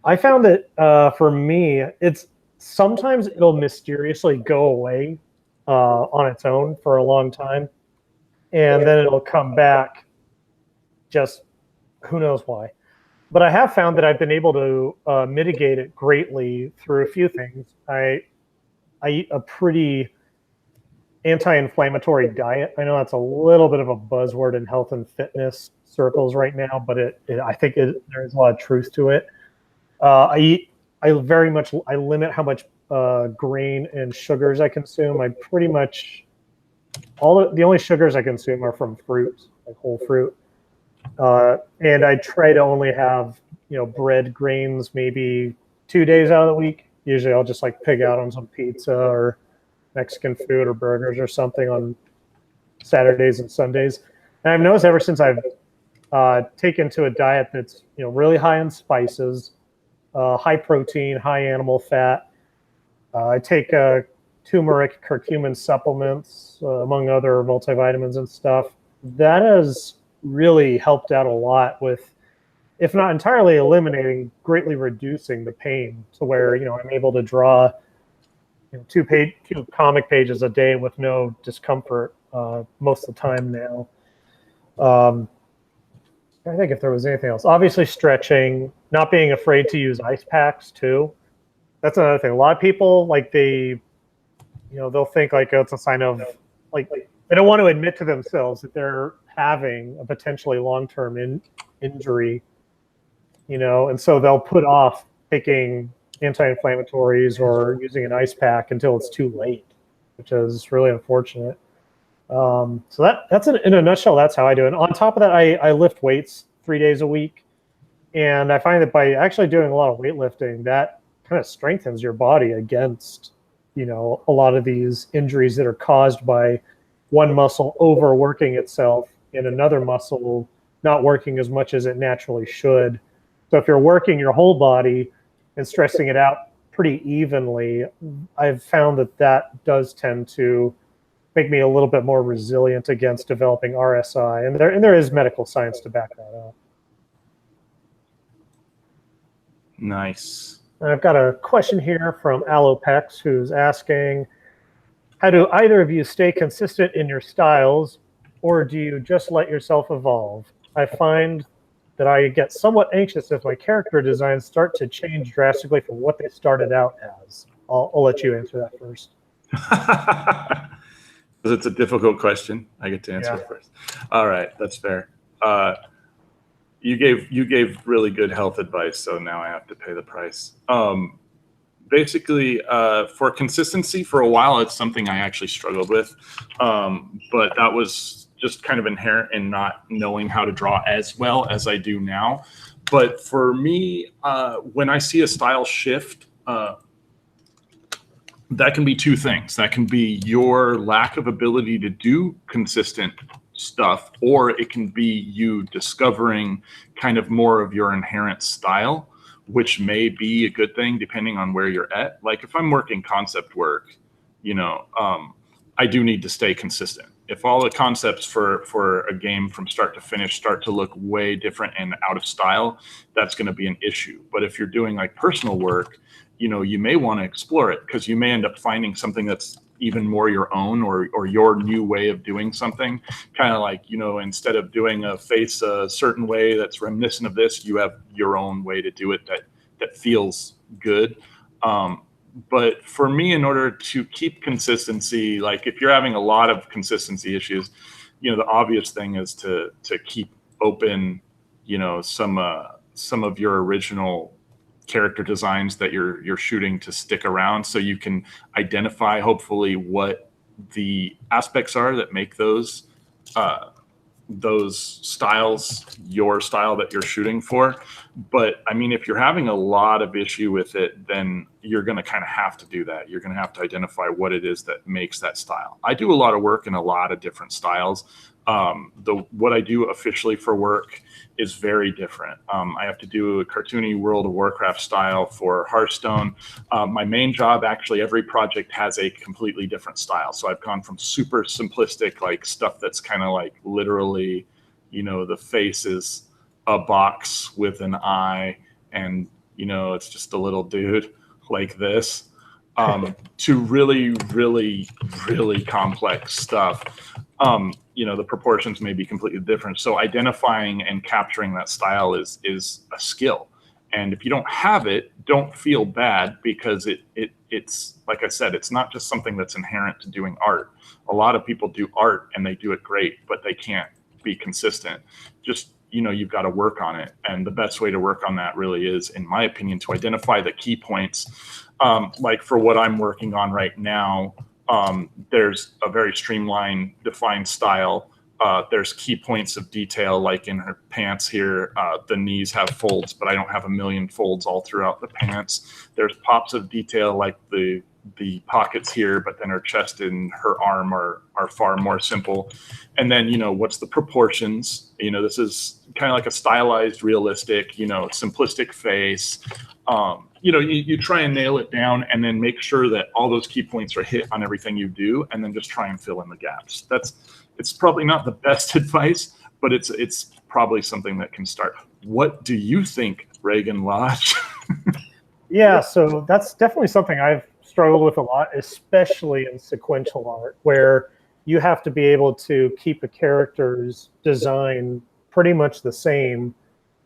I found that for me, it's sometimes it'll mysteriously go away on its own for a long time, and then it'll come back. Just who knows why. But I have found that I've been able to mitigate it greatly through a few things. I eat a pretty anti-inflammatory diet. I know that's a little bit of a buzzword in health and fitness circles right now, but I think there's a lot of truth to it. I limit how much grain and sugars I consume. I pretty much the only sugars I consume are from fruit, like whole fruit. And I try to only have, bread grains maybe 2 days out of the week. Usually I'll just like pig out on some pizza or Mexican food or burgers or something on Saturdays and Sundays. And I've noticed ever since I've taken to a diet that's, really high in spices, high protein, high animal fat. I take turmeric, curcumin supplements, among other multivitamins and stuff. That has really helped out a lot with, if not entirely eliminating, greatly reducing the pain to where, I'm able to draw two comic pages a day with no discomfort most of the time now. I think if there was anything else, obviously stretching, not being afraid to use ice packs too. That's another thing. A lot of people they'll think like, oh, it's a sign of like they don't want to admit to themselves that they're having a potentially long-term injury, and so they'll put off taking anti-inflammatories or using an ice pack until it's too late, which is really unfortunate. So that's in a nutshell, that's how I do it. And on top of that, I lift weights 3 days a week. And I find that by actually doing a lot of weightlifting, that kind of strengthens your body against, a lot of these injuries that are caused by one muscle overworking itself and another muscle not working as much as it naturally should. So if you're working your whole body and stressing it out pretty evenly, I've found that does tend to make me a little bit more resilient against developing RSI. And there is medical science to back that up. Nice. And I've got a question here from Alopex, who's asking, how do either of you stay consistent in your styles, or do you just let yourself evolve? I find that I get somewhat anxious if my character designs start to change drastically from what they started out as. I'll let you answer that first. Because it's a difficult question. I get to answer it first. All right, that's fair. You gave really good health advice, so now I have to pay the price. Basically, for consistency, for a while, it's something I actually struggled with, but that was just kind of inherent in not knowing how to draw as well as I do now. But for me, when I see a style shift, that can be two things. That can be your lack of ability to do consistent stuff, or it can be you discovering kind of more of your inherent style, which may be a good thing depending on where you're at. Like if I'm working concept work, I do need to stay consistent. If all the concepts for a game from start to finish start to look way different and out of style, that's going to be an issue. But if you're doing like personal work, you may want to explore it because you may end up finding something that's even more your own or your new way of doing something. Kind of like, instead of doing a face a certain way that's reminiscent of this, you have your own way to do it that feels good. But for me, in order to keep consistency, like if you're having a lot of consistency issues, the obvious thing is to keep open, some of your original character designs that you're shooting to stick around, so you can identify hopefully what the aspects are that make those styles your style that you're shooting for. But I mean, if you're having a lot of issue with it, then you're going to kind of have to do that. You're going to have to identify what it is that makes that style. I do a lot of work in a lot of different styles. What I do officially for work is very different. I have to do a cartoony World of Warcraft style for Hearthstone. My main job, actually, every project has a completely different style. So I've gone from super simplistic, like stuff that's kind of like literally, the face is a box with an eye and, it's just a little dude like this, to really, really, really complex stuff. The proportions may be completely different. So identifying and capturing that style is a skill. And if you don't have it, don't feel bad, because it's like I said, it's not just something that's inherent to doing art. A lot of people do art and they do it great, but they can't be consistent. Just, you've got to work on it. And the best way to work on that really is, in my opinion, to identify the key points. Like for what I'm working on right now, There's a very streamlined, defined style. There's key points of detail, like in her pants here, the knees have folds, but I don't have a million folds all throughout the pants. There's pops of detail, like the pockets here, but then her chest and her arm are far more simple. And then, what's the proportions? This is kind of like a stylized, realistic, simplistic face. You try and nail it down and then make sure that all those key points are hit on everything you do, and then just try and fill in the gaps. It's probably not the best advice, but it's probably something that can start. What do you think, Reagan Lodge? Yeah, so that's definitely something I've struggled with a lot, especially in sequential art, where you have to be able to keep a character's design pretty much the same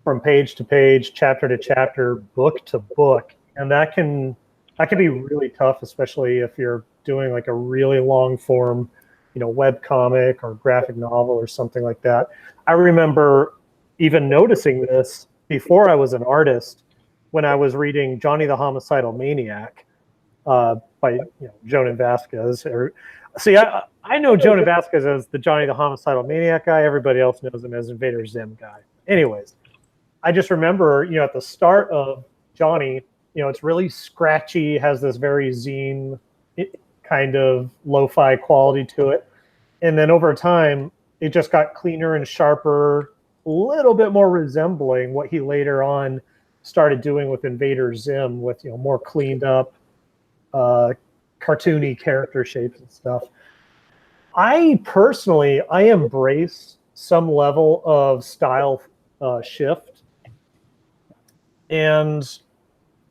from page to page, chapter to chapter, book to book. And that can be really tough, especially if you're doing like a really long form, web comic or graphic novel or something like that. I remember even noticing this before I was an artist when I was reading Johnny the Homicidal Maniac by Jonan Vasquez. See, I know Jonan Vasquez as the Johnny the Homicidal Maniac guy. Everybody else knows him as Invader Zim guy. Anyways, I just remember, at the start of Johnny, it's really scratchy, has this very zine kind of lo-fi quality to it. And then over time, it just got cleaner and sharper, a little bit more resembling what he later on started doing with Invader Zim, with more cleaned up, cartoony character shapes and stuff. I personally embrace some level of style shift, and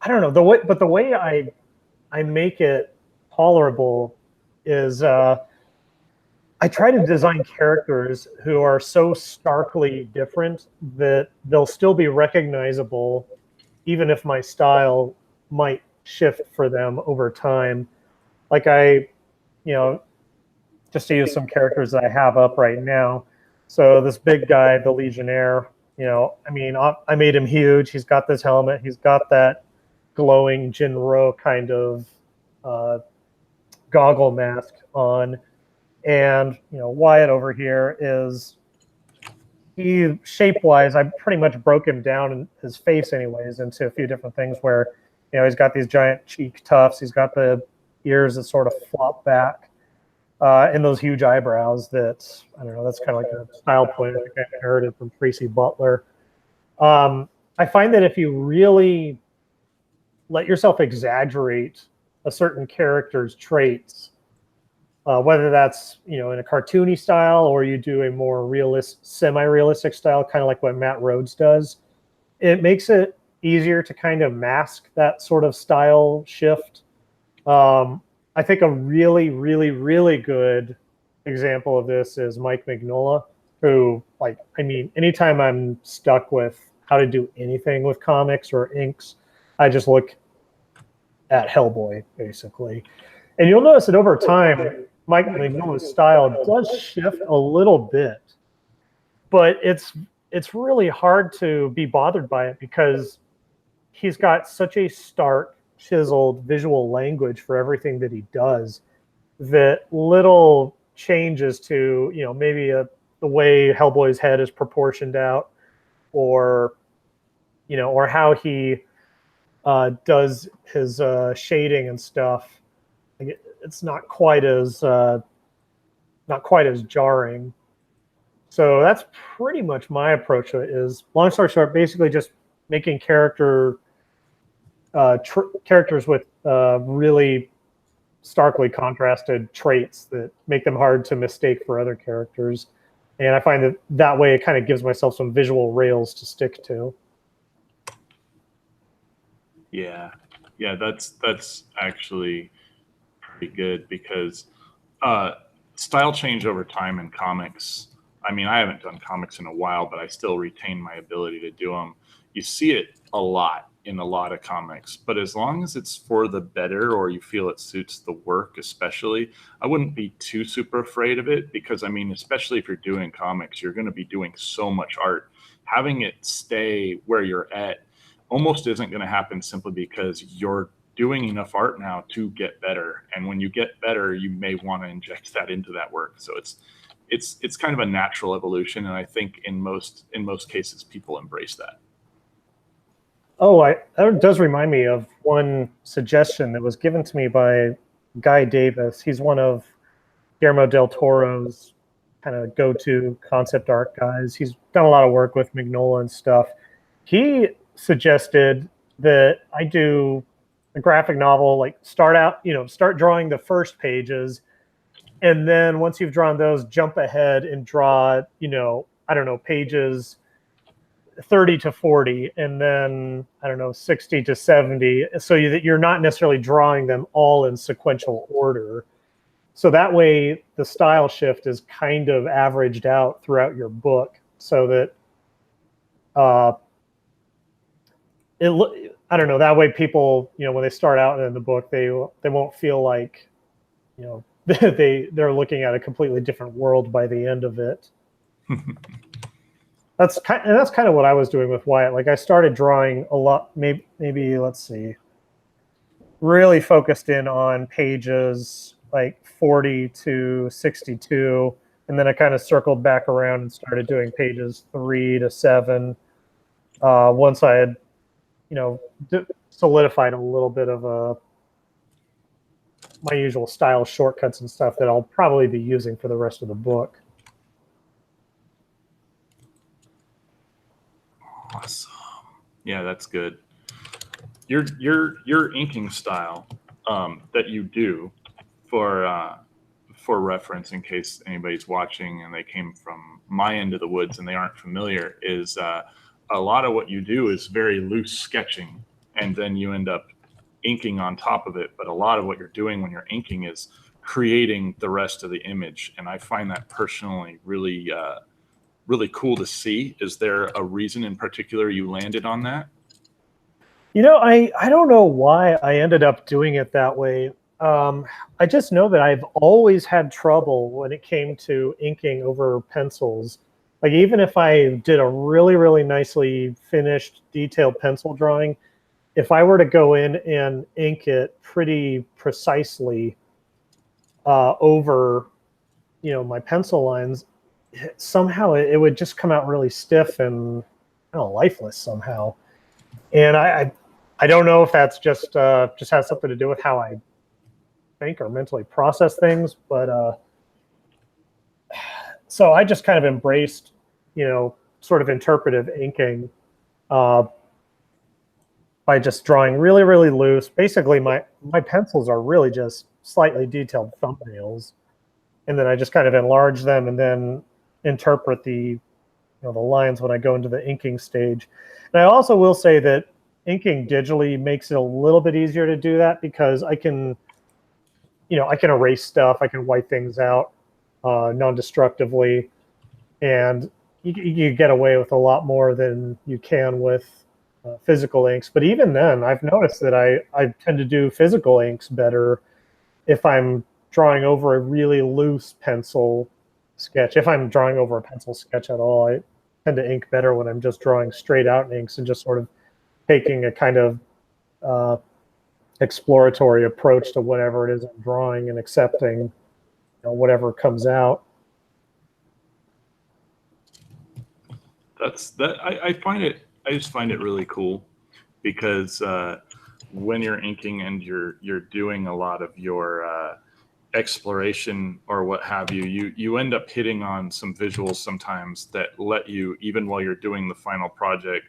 I don't know the way I make it tolerable is I try to design characters who are so starkly different that they'll still be recognizable, even if my style might shift for them over time. Like just to use some characters that I have up right now. So this big guy, the Legionnaire, I made him huge. He's got this helmet. He's got that glowing Jinro kind of goggle mask on. And, Wyatt over here he shape-wise, I pretty much broke him down in his face anyways into a few different things where, he's got these giant cheek tufts. He's got the ears that sort of flop back and those huge eyebrows that, I don't know, that's kind of like a style point I think I inherited from Tracy Butler. I find that if you really let yourself exaggerate a certain character's traits, whether that's in a cartoony style or you do a more semi-realistic style, kind of like what Matt Rhodes does, it makes it easier to kind of mask that sort of style shift. I think a really, really, really good example of this is Mike Mignola, who, anytime I'm stuck with how to do anything with comics or inks, I just look at Hellboy, basically. And you'll notice that over time, Mike Mignola's style does shift a little bit, but it's really hard to be bothered by it because he's got such a stark, chiseled visual language for everything that he does that little changes to, maybe the way Hellboy's head is proportioned out, or, or how he does his shading and stuff. It's not quite as jarring. So that's pretty much my approach to it. Is, long story short, basically just making characters with really starkly contrasted traits that make them hard to mistake for other characters. And I find that way it kind of gives myself some visual rails to stick to. Yeah, that's actually pretty good, because style change over time in comics. I mean, I haven't done comics in a while, but I still retain my ability to do them. You see it a lot in a lot of comics, but as long as it's for the better, or you feel it suits the work, especially, I wouldn't be too super afraid of it, because especially if you're doing comics, you're going to be doing so much art. Having it stay where you're at almost isn't going to happen, simply because you're doing enough art now to get better. And when you get better, you may want to inject that into that work. So it's kind of a natural evolution, and I think in most cases people embrace that. Oh, that does remind me of one suggestion that was given to me by Guy Davis. He's one of Guillermo del Toro's kind of go-to concept art guys. He's done a lot of work with Mignola and stuff. He suggested that I do a graphic novel, like start drawing the first pages, and then once you've drawn those, jump ahead and draw, I don't know, pages 30 to 40, and then, I don't know, 60 to 70, so that you're not necessarily drawing them all in sequential order. So that way the style shift is kind of averaged out throughout your book, so that I don't know, that way people, when they start out in the book, they won't feel like, they're looking at a completely different world by the end of it. That's kind of what I was doing with Wyatt. Like, I started drawing a lot, maybe let's see, really focused in on pages like 40 to 62, and then I kind of circled back around and started doing pages 3 to 7. Once I had, solidified a little bit of my usual style shortcuts and stuff that I'll probably be using for the rest of the book. Awesome. Yeah, that's good. Your inking style that you do, for reference, in case anybody's watching and they came from my end of the woods and they aren't familiar, is a lot of what you do is very loose sketching, and then you end up inking on top of it. But a lot of what you're doing when you're inking is creating the rest of the image, and I find that personally really cool to see. Is there a reason in particular you landed on that? I don't know why I ended up doing it that way. I just know that I've always had trouble when it came to inking over pencils. Like, even if I did a really, really nicely finished detailed pencil drawing, if I were to go in and ink it pretty precisely over, my pencil lines, somehow it would just come out really stiff and, lifeless somehow. And I don't know if that's just has something to do with how I think or mentally process things, but so I just kind of embraced, sort of interpretive inking by just drawing really, really loose. Basically, my pencils are really just slightly detailed thumbnails, and then I just kind of enlarge them and then interpret the lines when I go into the inking stage. And I also will say that inking digitally makes it a little bit easier to do that, because I can erase stuff, I can white things out non-destructively, and you get away with a lot more than you can with physical inks. But even then, I've noticed that I tend to do physical inks better if I'm drawing over a really loose pencil sketch. If I'm drawing over a pencil sketch at all, I tend to ink better when I'm just drawing straight out inks and just sort of taking a kind of exploratory approach to whatever it is I'm drawing and accepting whatever comes out. I just find it really cool, because when you're inking and you're doing a lot of your exploration or what have you end up hitting on some visuals sometimes that let you, even while you're doing the final product,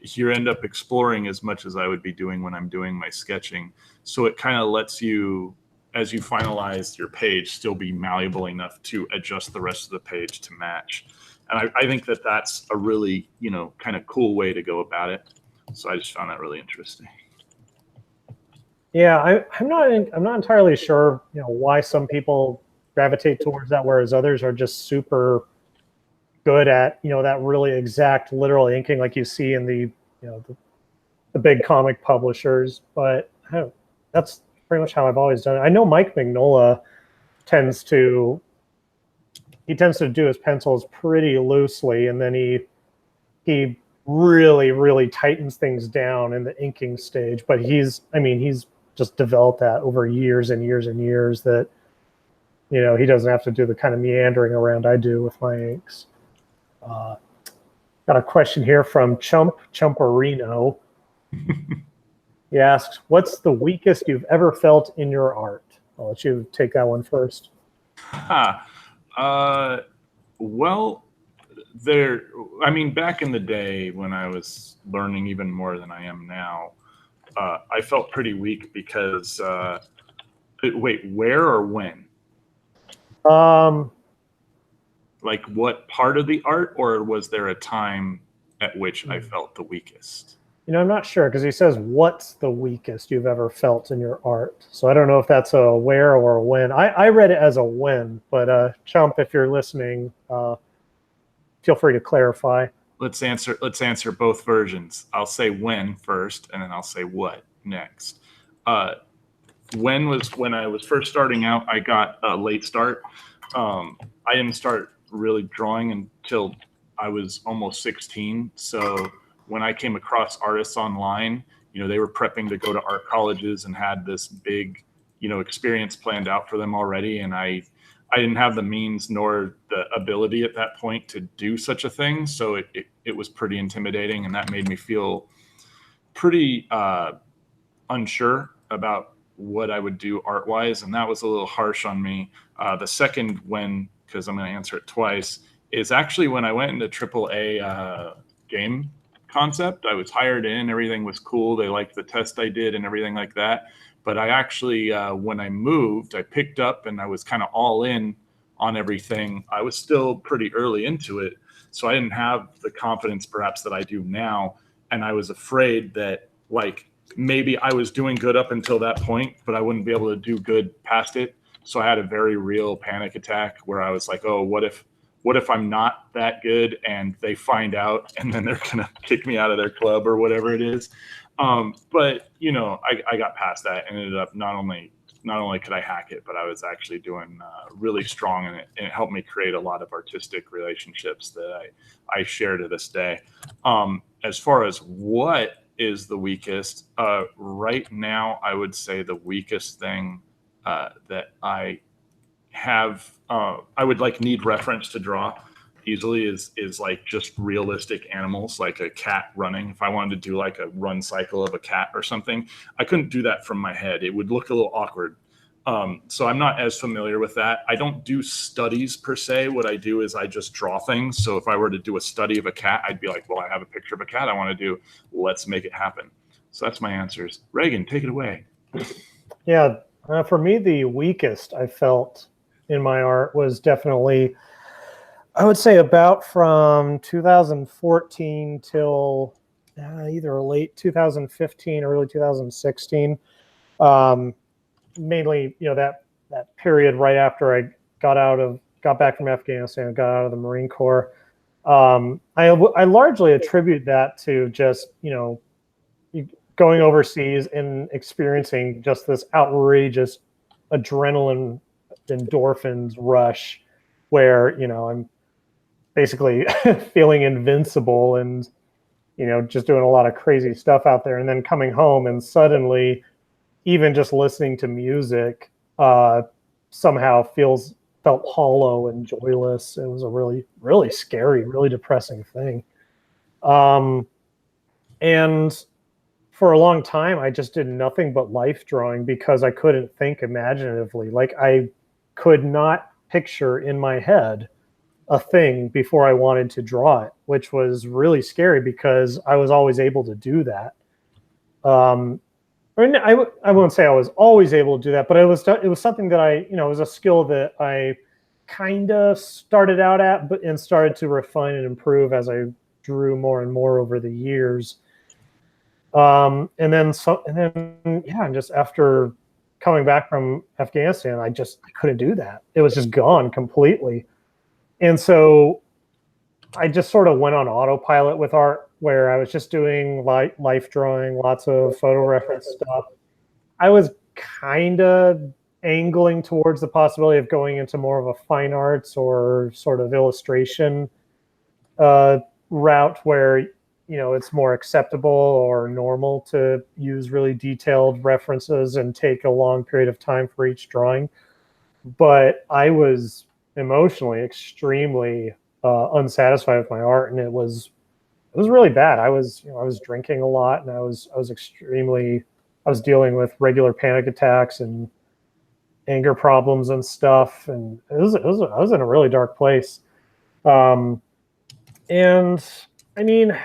you end up exploring as much as I would be doing when I'm doing my sketching. So it kind of lets you, as you finalize your page, still be malleable enough to adjust the rest of the page to match. And I think that that's a really, kind of cool way to go about it. So I just found that really interesting. Yeah, I'm not entirely sure, why some people gravitate towards that, whereas others are just super good at, that really exact literal inking like you see in the big comic publishers. But that's pretty much how I've always done it. I know Mike Mignola tends to do his pencils pretty loosely, and then he really, really tightens things down in the inking stage. But he's just developed that over years and years and years that, he doesn't have to do the kind of meandering around I do with my inks. Got a question here from Chumperino. He asks, what's the weakest you've ever felt in your art? I'll let you take that one first. Well, back in the day when I was learning even more than I am now, I felt pretty weak because, wait, where or when? Like what part of the art, or was there a time at which I felt the weakest? I'm not sure, because he says, what's the weakest you've ever felt in your art? So I don't know if that's a where or a when. I read it as a when, but Chump, if you're listening, feel free to clarify. Let's answer both versions. I'll say when first, and then I'll say what next. When was when I was first starting out. I got a late start. I didn't start really drawing until I was almost 16. So when I came across artists online, they were prepping to go to art colleges and had this big, experience planned out for them already. And I didn't have the means nor the ability at that point to do such a thing. So it was pretty intimidating, and that made me feel pretty unsure about what I would do art-wise. And that was a little harsh on me. The second when, because I'm going to answer it twice, is actually when I went into AAA game concept. I was hired in, everything was cool. They liked the test I did and everything like that. But I actually, when I moved, I picked up and I was kind of all in on everything. I was still pretty early into it, so I didn't have the confidence perhaps that I do now. And I was afraid that maybe I was doing good up until that point, but I wouldn't be able to do good past it. So I had a very real panic attack where I was like, oh, what if I'm not that good and they find out and then they're going to kick me out of their club or whatever it is. But I got past that and ended up not only could I hack it, but I was actually doing really strong in it, and it helped me create a lot of artistic relationships that I share to this day. As far as what is the weakest, right now, I would say the weakest thing that I have, I would need reference to draw easily is just realistic animals, like a cat running. If I wanted to do a run cycle of a cat or something, I couldn't do that from my head. It would look a little awkward. So I'm not as familiar with that. I don't do studies per se. What I do is I just draw things. So if I were to do a study of a cat, I'd be like, well, I have a picture of a cat I want to do. Let's make it happen. So that's my answers. Reagan, take it away. Yeah, for me, the weakest I felt in my art was definitely, I would say, about from 2014 till either late 2015, early 2016. Mainly, that period right after I got back from Afghanistan, got out of the Marine Corps. I largely attribute that to just, going overseas and experiencing just this outrageous adrenaline endorphins rush where, I'm basically feeling invincible and, just doing a lot of crazy stuff out there. And then coming home and suddenly even just listening to music somehow felt hollow and joyless. It was a really, really scary, really depressing thing. And for a long time, I just did nothing but life drawing because I couldn't think imaginatively. I could not picture in my head a thing before I wanted to draw it, which was really scary because I was always able to do that. I won't say I was always able to do that, but it was something that it was a skill that I kind of started out at, and started to refine and improve as I drew more and more over the years. And then just after coming back from Afghanistan, I couldn't do that. It was just gone completely. And so I just sort of went on autopilot with art, where I was just doing life drawing, lots of photo reference stuff. I was kind of angling towards the possibility of going into more of a fine arts or sort of illustration route, where it's more acceptable or normal to use really detailed references and take a long period of time for each drawing. But I was emotionally extremely unsatisfied with my art, and it was really bad. I was drinking a lot, and I was dealing with regular panic attacks and anger problems and stuff, and I was in a really dark place. And I mean,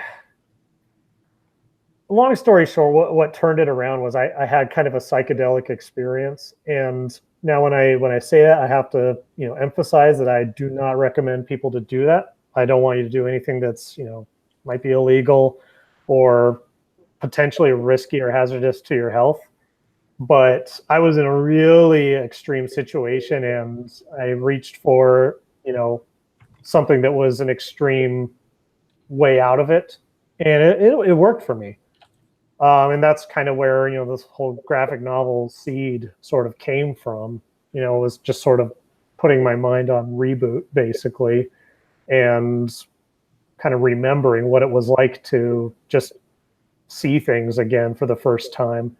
long story short, what turned it around was I had kind of a psychedelic experience. And now when I say that, I have to emphasize that I do not recommend people to do that. I don't want you to do anything that's might be illegal or potentially risky or hazardous to your health. But I was in a really extreme situation, and I reached for something that was an extreme way out of it, and it worked for me. And that's kind of where this whole graphic novel seed sort of came from. Was just sort of putting my mind on reboot basically, and kind of remembering what it was like to just see things again for the first time.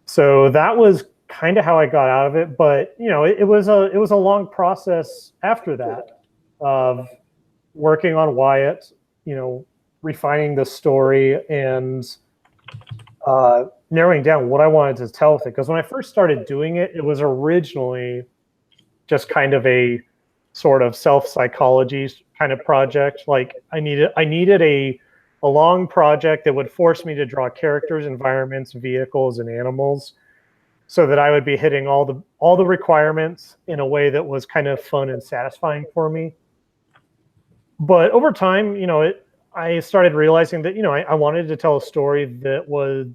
So that was kind of how I got out of it. But it was a long process after that of working on Wyatt, refining the story and narrowing down what I wanted to tell with it. Because when I first started doing it, it was originally just kind of a sort of self-psychology kind of project. Like I needed a long project that would force me to draw characters, environments, vehicles, and animals, so that I would be hitting all the requirements in a way that was kind of fun and satisfying for me. But over time, I started realizing that I wanted to tell a story that would,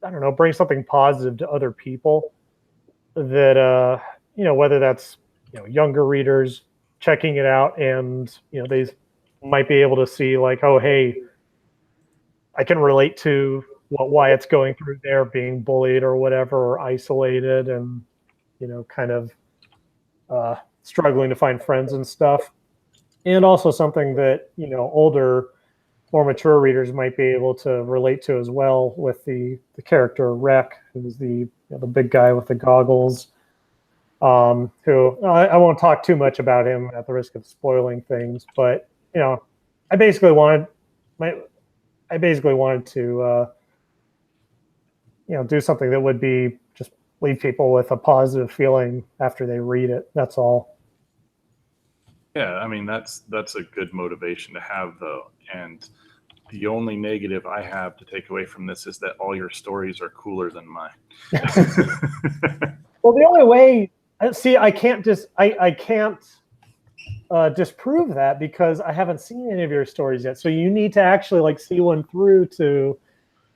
I don't know, bring something positive to other people. That whether that's younger readers checking it out, and they might be able to see like, oh hey, I can relate to what Wyatt's going through there, being bullied or whatever, or isolated, and kind of struggling to find friends and stuff. And also something that older, more mature readers might be able to relate to as well, with the character Rec, who's the big guy with the goggles. Who I won't talk too much about him at the risk of spoiling things, but I basically wanted to do something that would be just leave people with a positive feeling after they read it. That's all. Yeah, I mean that's a good motivation to have, though. And the only negative I have to take away from this is that all your stories are cooler than mine. Well, the only way, see, I can't disprove that, because I haven't seen any of your stories yet. So you need to actually like see one through to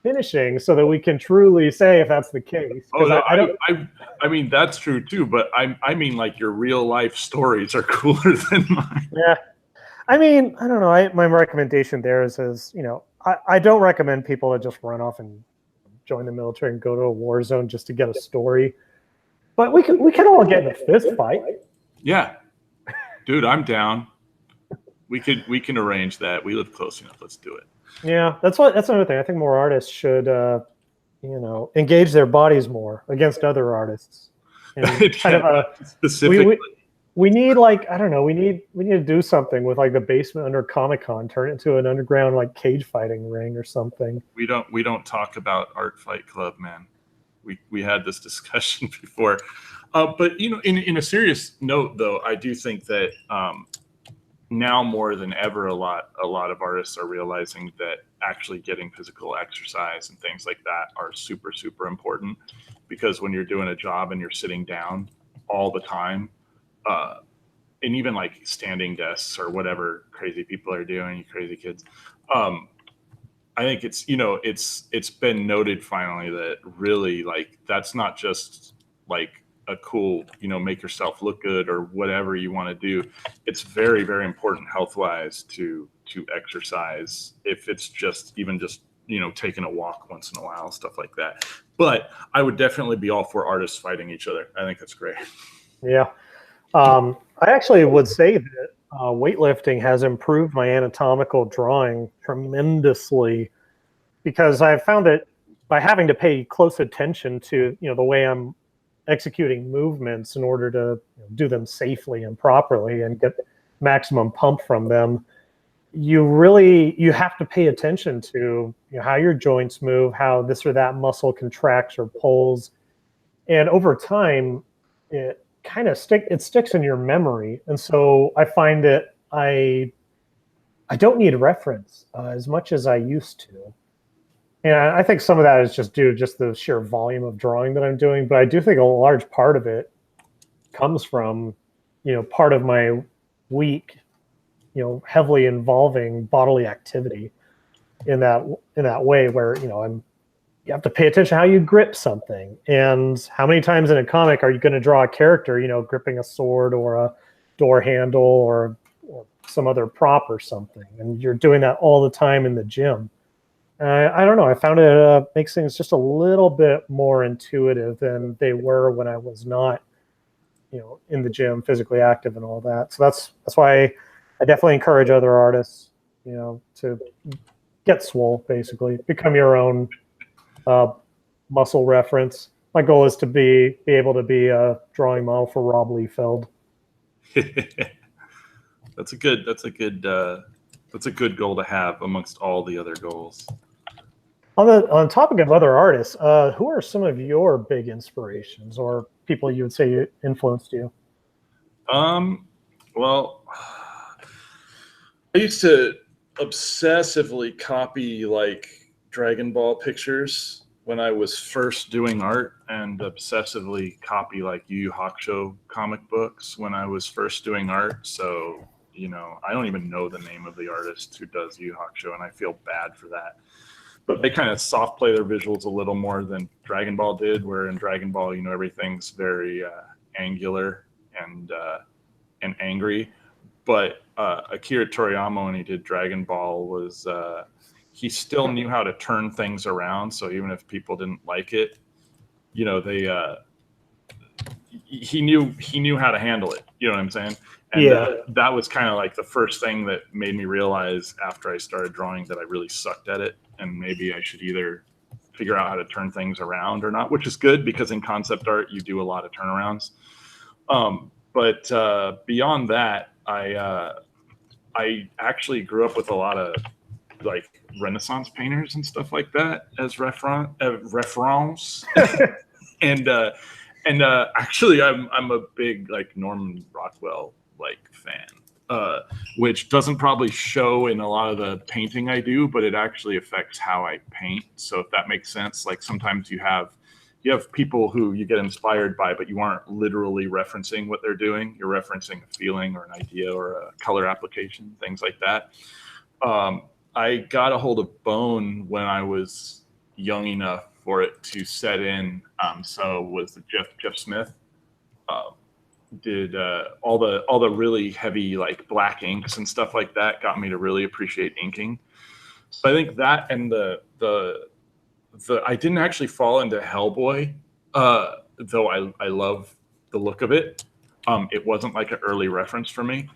finishing, so that we can truly say if that's the case. Oh, no, I mean that's true too, but I mean like your real life stories are cooler than mine. Yeah, I mean, I don't know. My recommendation there is I don't recommend people to just run off and join the military and go to a war zone just to get a story. But we can all get in a fist fight. Yeah, dude, I'm down. We can arrange that. We live close enough. Let's do it. Yeah, that's another thing. I think more artists should engage their bodies more against other artists. And kind of specifically. We need, like, I don't know, we need to do something with like the basement under Comic-Con, turn it into an underground like cage fighting ring or something. We don't talk about Art Fight Club, man. We had this discussion before. But in a serious note though, I do think that now more than ever, a lot of artists are realizing that actually getting physical exercise and things like that are super, super important, because when you're doing a job and you're sitting down all the time, and even like standing desks or whatever crazy people are doing, you crazy kids, I think it's been noted finally that really, like, that's not just like a cool, make yourself look good or whatever you want to do. It's very, very important health-wise to exercise, if it's just taking a walk once in a while, stuff like that. But I would definitely be all for artists fighting each other. I think that's great. Yeah. I actually would say that weightlifting has improved my anatomical drawing tremendously, because I've found that by having to pay close attention to the way I'm executing movements in order to do them safely and properly and get maximum pump from them, you have to pay attention to how your joints move, how this or that muscle contracts or pulls, and over time it kind of sticks in your memory. And so I find that I don't need reference as much as I used to. And I think some of that is just due to just the sheer volume of drawing that I'm doing. But I do think a large part of it comes from, part of my week, heavily involving bodily activity in that way where, you have to pay attention how you grip something. And how many times in a comic are you going to draw a character, gripping a sword or a door handle or some other prop or something. And you're doing that all the time in the gym. I don't know. I found it makes things just a little bit more intuitive than they were when I was not, in the gym, physically active and all that. So that's why I definitely encourage other artists, to get swole, basically, become your own muscle reference. My goal is to be able to be a drawing model for Rob Liefeld. That's a good goal to have amongst all the other goals. On the topic of other artists, who are some of your big inspirations or people you would say influenced you? Well, I used to obsessively copy like Dragon Ball pictures when I was first doing art, and obsessively copy like Yu Yu Hakusho comic books when I was first doing art. So, I don't even know the name of the artist who does Yu Yu Hakusho, and I feel bad for that. But they kind of soft play their visuals a little more than Dragon Ball did, where in Dragon Ball, everything's very angular and angry. But Akira Toriyama, when he did Dragon Ball, was he still knew how to turn things around. So even if people didn't like it, he knew how to handle it. You know what I'm saying? And that was kind of like the first thing that made me realize after I started drawing that I really sucked at it, and maybe I should either figure out how to turn things around or not, which is good because in concept art you do a lot of turnarounds. But beyond that, I actually grew up with a lot of like Renaissance painters and stuff like that as reference. and actually I'm a big like Norman Rockwell like fan, which doesn't probably show in a lot of the painting I do, but it actually affects how I paint. So if that makes sense, like sometimes you have people who you get inspired by, but you aren't literally referencing what they're doing. You're referencing a feeling or an idea or a color application, things like that. I got a hold of Bone when I was young enough for it to set in. So was Jeff Smith did all the really heavy like black inks and stuff like that got me to really appreciate inking. So I think that and the I didn't actually fall into Hellboy, though I love the look of it. It wasn't like an early reference for me,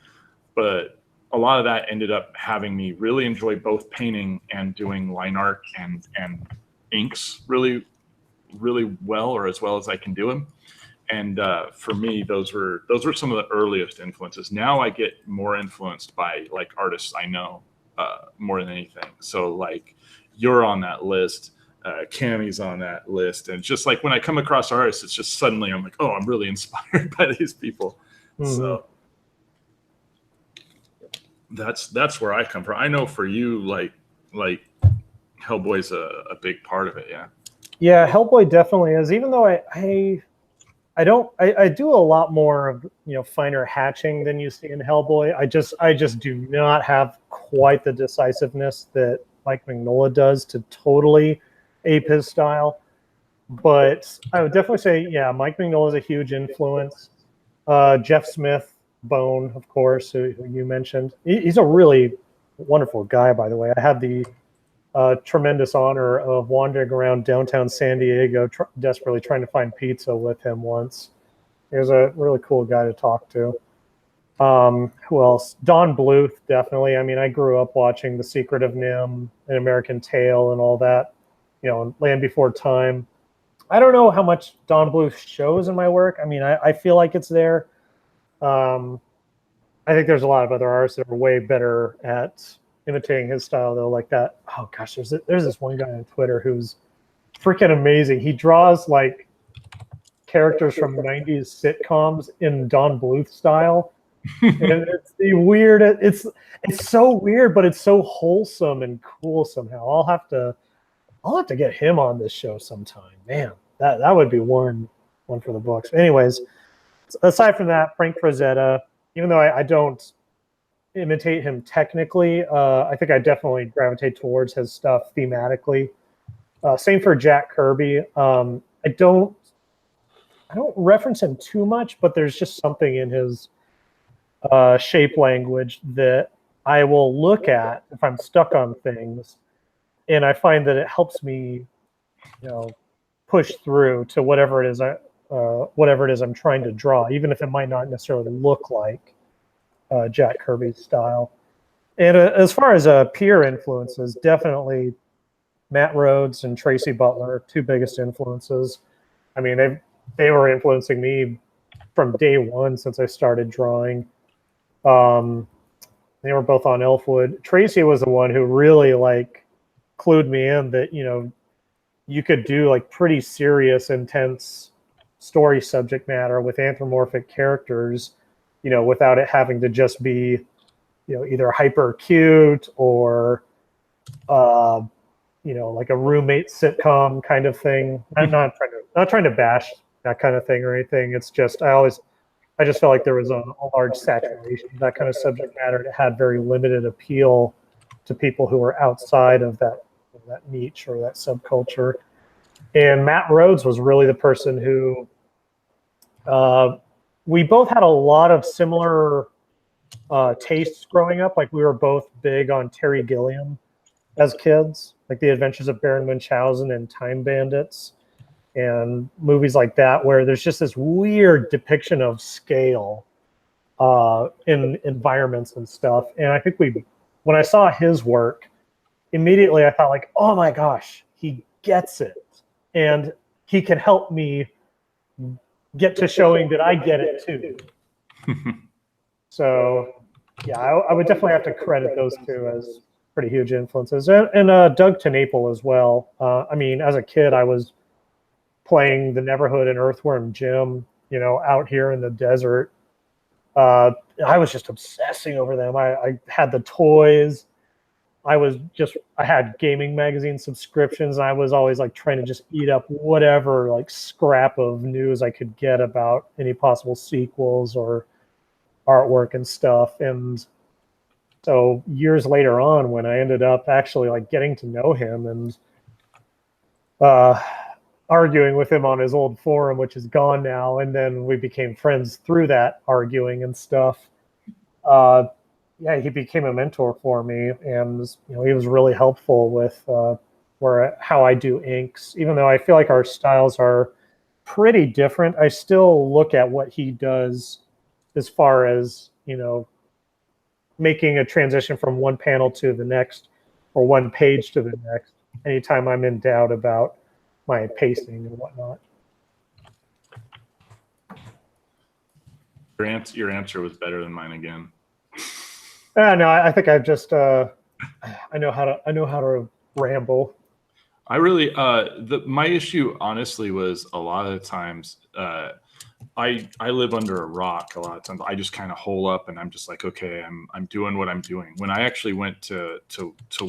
but a lot of that ended up having me really enjoy both painting and doing line art and inks really, really well, or as well as I can do them. And for me, those were some of the earliest influences. Now I get more influenced by like artists I know more than anything. So like you're on that list. Cammy's on that list, and just like when I come across artists, it's just suddenly I'm like, oh, I'm really inspired by these people. Mm-hmm. So that's where I come from. I know for you, like Hellboy's a big part of it. Yeah, Hellboy definitely is. Even though I do a lot more of finer hatching than you see in Hellboy. I just do not have quite the decisiveness that Mike Mignola does to totally ape his style. But I would definitely say, yeah, Mike Mignola is a huge influence. Jeff Smith, Bone, of course, who you mentioned. He's a really wonderful guy, by the way. I had the tremendous honor of wandering around downtown San Diego, desperately trying to find pizza with him once. He was a really cool guy to talk to. Who else? Don Bluth, definitely. I mean, I grew up watching The Secret of Nim and American Tail and all that, and Land Before Time. I don't know how much Don Bluth shows in my work. I mean, I feel like it's there. Um, I think there's a lot of other artists that are way better at imitating his style, though, like that. Oh gosh, there's this one guy on Twitter who's freaking amazing. He draws like characters from 90s sitcoms in Don Bluth style. And it's the weird, it's so weird, but it's so wholesome and cool somehow. I'll have to get him on this show sometime. Man, that would be one for the books. Anyways, aside from that, Frank Frazetta, even though I don't imitate him technically, I think I definitely gravitate towards his stuff thematically. Same for Jack Kirby. I don't reference him too much, but there's just something in his shape language that I will look at if I'm stuck on things, and I find that it helps me, push through to whatever it is I'm trying to draw, even if it might not necessarily look like Jack Kirby's style. And as far as peer influences, definitely Matt Rhodes and Tracy Butler, two biggest influences. I mean, they were influencing me from day one since I started drawing. They were both on Elfwood. Tracy was the one who really clued me in that you could do pretty serious, intense story subject matter with anthropomorphic characters, without it having to just be either hyper cute or like a roommate sitcom kind of thing. I'm not trying to bash that kind of thing or anything. It's just I just felt like there was a large saturation of that kind of subject matter. It had very limited appeal to people who were outside of that niche or that subculture. And Matt Rhodes was really the person who we both had a lot of similar tastes growing up. Like we were both big on Terry Gilliam as kids, like The Adventures of Baron Munchausen and Time Bandits and movies like that, where there's just this weird depiction of scale in environments and stuff. And I think when I saw his work, immediately I thought oh my gosh, he gets it. And he can help me get to showing that I get it too. So yeah, I would definitely have to credit those two as pretty huge influences. And Doug TenNapel as well. I mean, as a kid, I was playing the Neverhood and Earthworm Jim, out here in the desert. I was just obsessing over them. I had the toys. I had gaming magazine subscriptions. And I was always trying to just eat up whatever scrap of news I could get about any possible sequels or artwork and stuff. And so years later on, when I ended up actually getting to know him and arguing with him on his old forum, which is gone now, and then we became friends through that arguing and stuff. Yeah, he became a mentor for me, and he was really helpful with how I do inks. Even though I feel like our styles are pretty different, I still look at what he does as far as making a transition from one panel to the next or one page to the next. Anytime I'm in doubt about my pacing and whatnot. Your answer was better than mine again. No, I think I've just I know how to ramble. I really my issue honestly was a lot of the times I live under a rock a lot of times. I just kind of hole up and I'm just okay, I'm doing what I'm doing. When I actually went to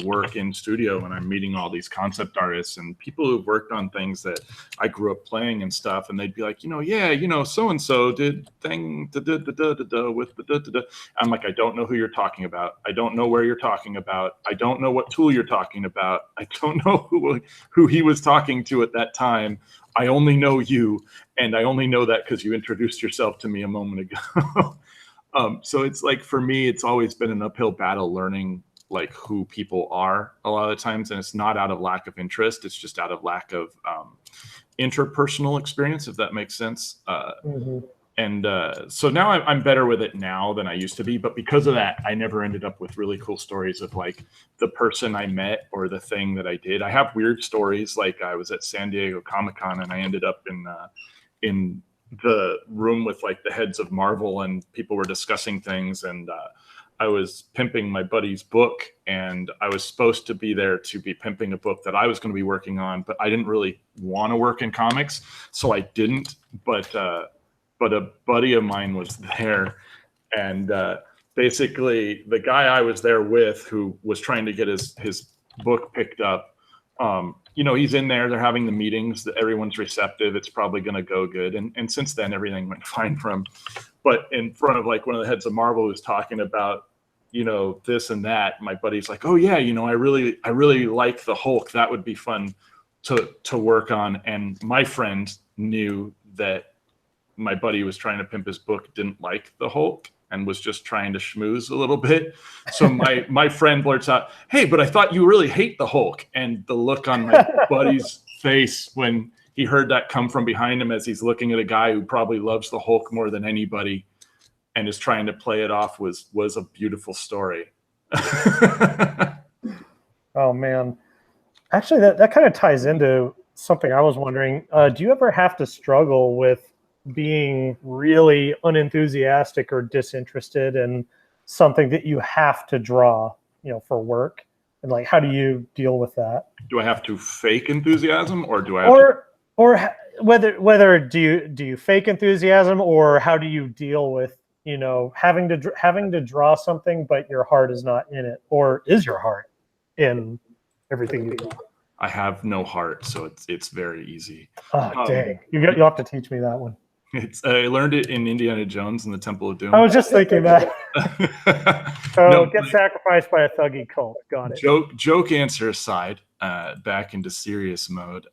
work in studio and I'm meeting all these concept artists and people who've worked on things that I grew up playing and stuff, and they'd be like, so and so did thing with the. I'm like, I don't know who you're talking about. I don't know where you're talking about. I don't know what tool you're talking about. I don't know who he was talking to at that time. I only know you, and I only know that because you introduced yourself to me a moment ago. So it's for me, it's always been an uphill battle learning who people are a lot of the times, and it's not out of lack of interest. It's just out of lack of interpersonal experience, if that makes sense. So now I'm better with it now than I used to be. But because of that, I never ended up with really cool stories of like the person I met or the thing that I did. I have weird stories. Like I was at San Diego Comic-Con and I ended up in the room with like the heads of Marvel and people were discussing things. And I was pimping my buddy's book and I was supposed to be there to be pimping a book that I was going to be working on, but I didn't really want to work in comics. So I didn't, but a buddy of mine was there, and basically the guy I was there with, who was trying to get his book picked up, he's in there. They're having the meetings. That everyone's receptive. It's probably going to go good. And since then, everything went fine for him. But in front of like one of the heads of Marvel who's talking about, this and that, my buddy's like, oh yeah, I really like the Hulk. That would be fun to work on. And my friend knew that my buddy was trying to pimp his book, didn't like the Hulk, and was just trying to schmooze a little bit. So my friend blurts out, hey, but I thought you really hate the Hulk. And the look on my buddy's face when he heard that come from behind him as he's looking at a guy who probably loves the Hulk more than anybody and is trying to play it off was a beautiful story. Oh, man. Actually, that kind of ties into something I was wondering. Do you ever have to struggle with being really unenthusiastic or disinterested in something that you have to draw, for work? And like, how do you deal with that? Do I have to fake enthusiasm, or do I have or whether do you fake enthusiasm, or how do you deal with having to draw something but your heart is not in it, or is your heart in everything you do? I have no heart, so it's very easy. Oh, dang! You'll have to teach me that one. I learned it in Indiana Jones and the Temple of Doom. I was just thinking that. Get sacrificed by a thuggy cult. Got it. Joke answer aside, back into serious mode.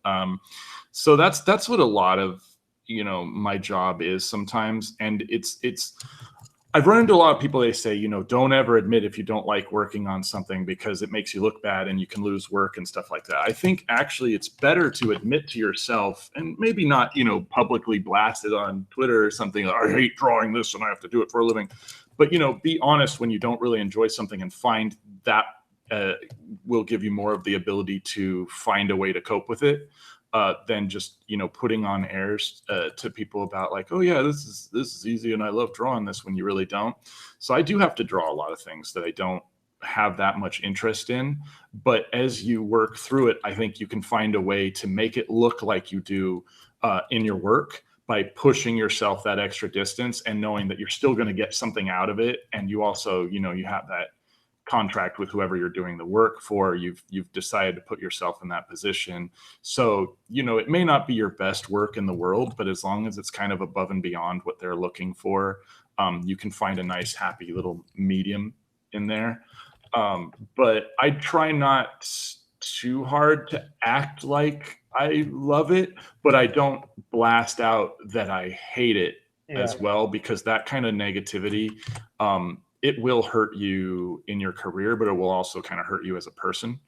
So that's what a lot of my job is sometimes, and it's. I've run into a lot of people. They say, don't ever admit if you don't like working on something because it makes you look bad and you can lose work and stuff like that. I think actually it's better to admit to yourself, and maybe not, publicly blast it on Twitter or something. I hate drawing this and I have to do it for a living. But, be honest when you don't really enjoy something, and find that will give you more of the ability to find a way to cope with it. Than just putting on airs to people about like, oh yeah, this is easy and I love drawing this, when you really don't. So I do have to draw a lot of things that I don't have that much interest in, but as you work through it, I think you can find a way to make it look like you do in your work by pushing yourself that extra distance and knowing that you're still going to get something out of it. And you also, you have that contract with whoever you're doing the work for. You've decided to put yourself in that position. So, it may not be your best work in the world, but as long as it's kind of above and beyond what they're looking for, you can find a nice, happy little medium in there. But I try not too hard to act like I love it, but I don't blast out that I hate it as well, because that kind of negativity, it will hurt you in your career, but it will also kind of hurt you as a person.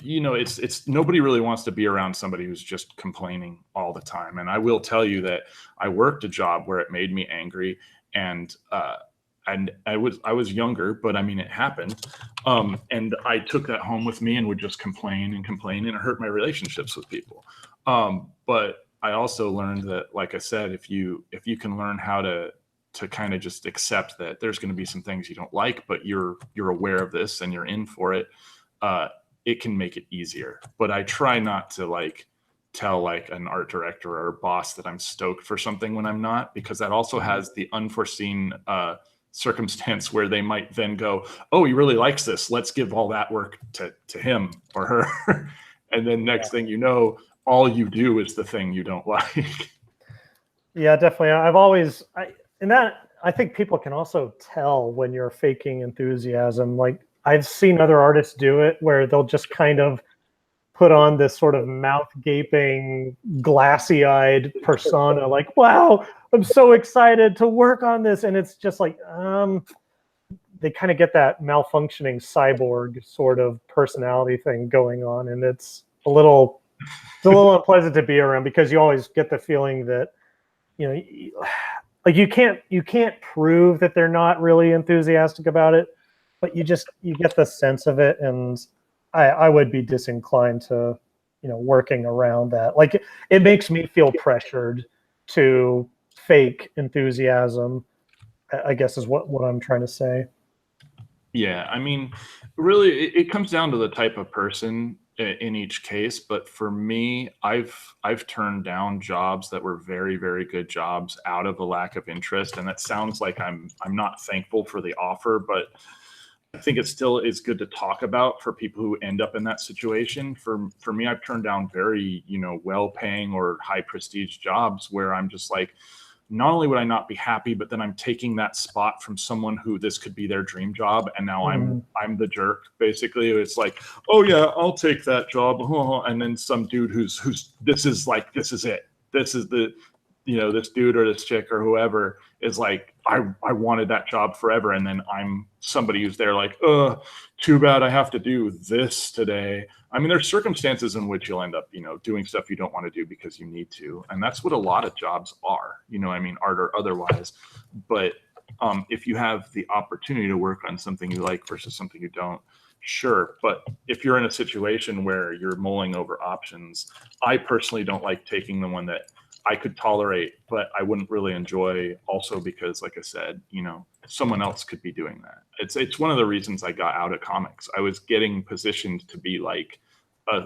It's nobody really wants to be around somebody who's just complaining all the time. And I will tell you that I worked a job where it made me angry, and I was younger, but I mean, it happened. And I took that home with me and would just complain, and it hurt my relationships with people. But I also learned that, like I said, if you can learn how to kind of just accept that there's going to be some things you don't like, but you're aware of this and you're in for it, it can make it easier. But I try not to like tell like an art director or a boss that I'm stoked for something when I'm not, because that also has the unforeseen circumstance where they might then go, oh, he really likes this, let's give all that work to him or her. And then next thing you know, all you do is the thing you don't like. Yeah, definitely. I think people can also tell when you're faking enthusiasm. Like, I've seen other artists do it where they'll just kind of put on this sort of mouth gaping, glassy-eyed persona, like, wow, I'm so excited to work on this. And it's just like, they kind of get that malfunctioning cyborg sort of personality thing going on. And it's a little unpleasant to be around, because you always get the feeling that, like you can't prove that they're not really enthusiastic about it, but you get the sense of it, and I would be disinclined to working around that. Like it makes me feel pressured to fake enthusiasm, I guess is what I'm trying to say. Yeah, I mean, really, it comes down to the type of person in each case. But for me, I've turned down jobs that were very, very good jobs out of a lack of interest, and that sounds like I'm not thankful for the offer, but I think it still is good to talk about for people who end up in that situation. For me, I've turned down very well-paying or high prestige jobs where I'm just like, not only would I not be happy, but then I'm taking that spot from someone who this could be their dream job, and now I'm the jerk. Basically, it's like, oh yeah, I'll take that job, and then some dude who's this is it. This is the this dude or this chick or whoever is like, I wanted that job forever, and then I'm somebody who's there like, too bad I have to do this today. I mean, there's circumstances in which you'll end up, doing stuff you don't want to do because you need to. And that's what a lot of jobs are, I mean, art or otherwise. But if you have the opportunity to work on something you like versus something you don't, sure. But if you're in a situation where you're mulling over options, I personally don't like taking the one that I could tolerate, but I wouldn't really enjoy, also because, like I said, someone else could be doing that. It's one of the reasons I got out of comics. I was getting positioned to be like a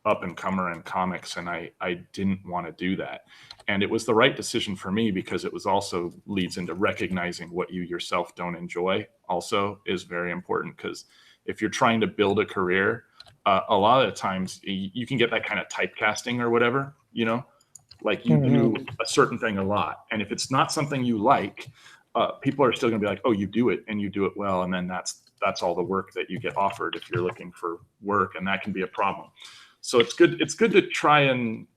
up and comer in comics, and I didn't want to do that. And it was the right decision for me because it was also leads into recognizing what you yourself don't enjoy. Also is very important, because if you're trying to build a career, a lot of the times you can get that kind of typecasting or whatever, like you do a certain thing a lot. And if it's not something you like, people are still going to be like, oh, you do it and you do it well. And then that's all the work that you get offered if you're looking for work. And that can be a problem. So it's good to try and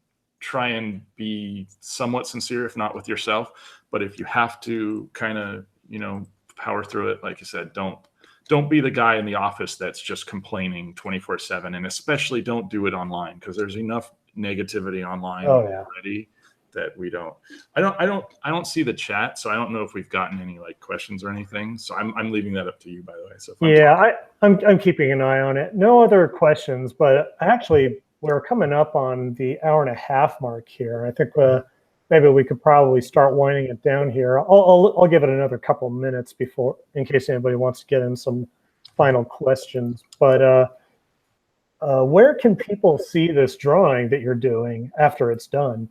be somewhat sincere, if not with yourself. But if you have to kind of, power through it, like you said, don't be the guy in the office that's just complaining 24/7. And especially don't do it online, because there's enough negativity online already that I don't see the chat, so I don't know if we've gotten any like questions or anything. So I'm leaving that up to you, by the way. So I'm keeping an eye on it. No other questions, but actually we're coming up on the hour-and-a-half mark here. I think maybe we could probably start winding it down here. I'll give it another couple minutes before, in case anybody wants to get in some final questions. But where can people see this drawing that you're doing after it's done?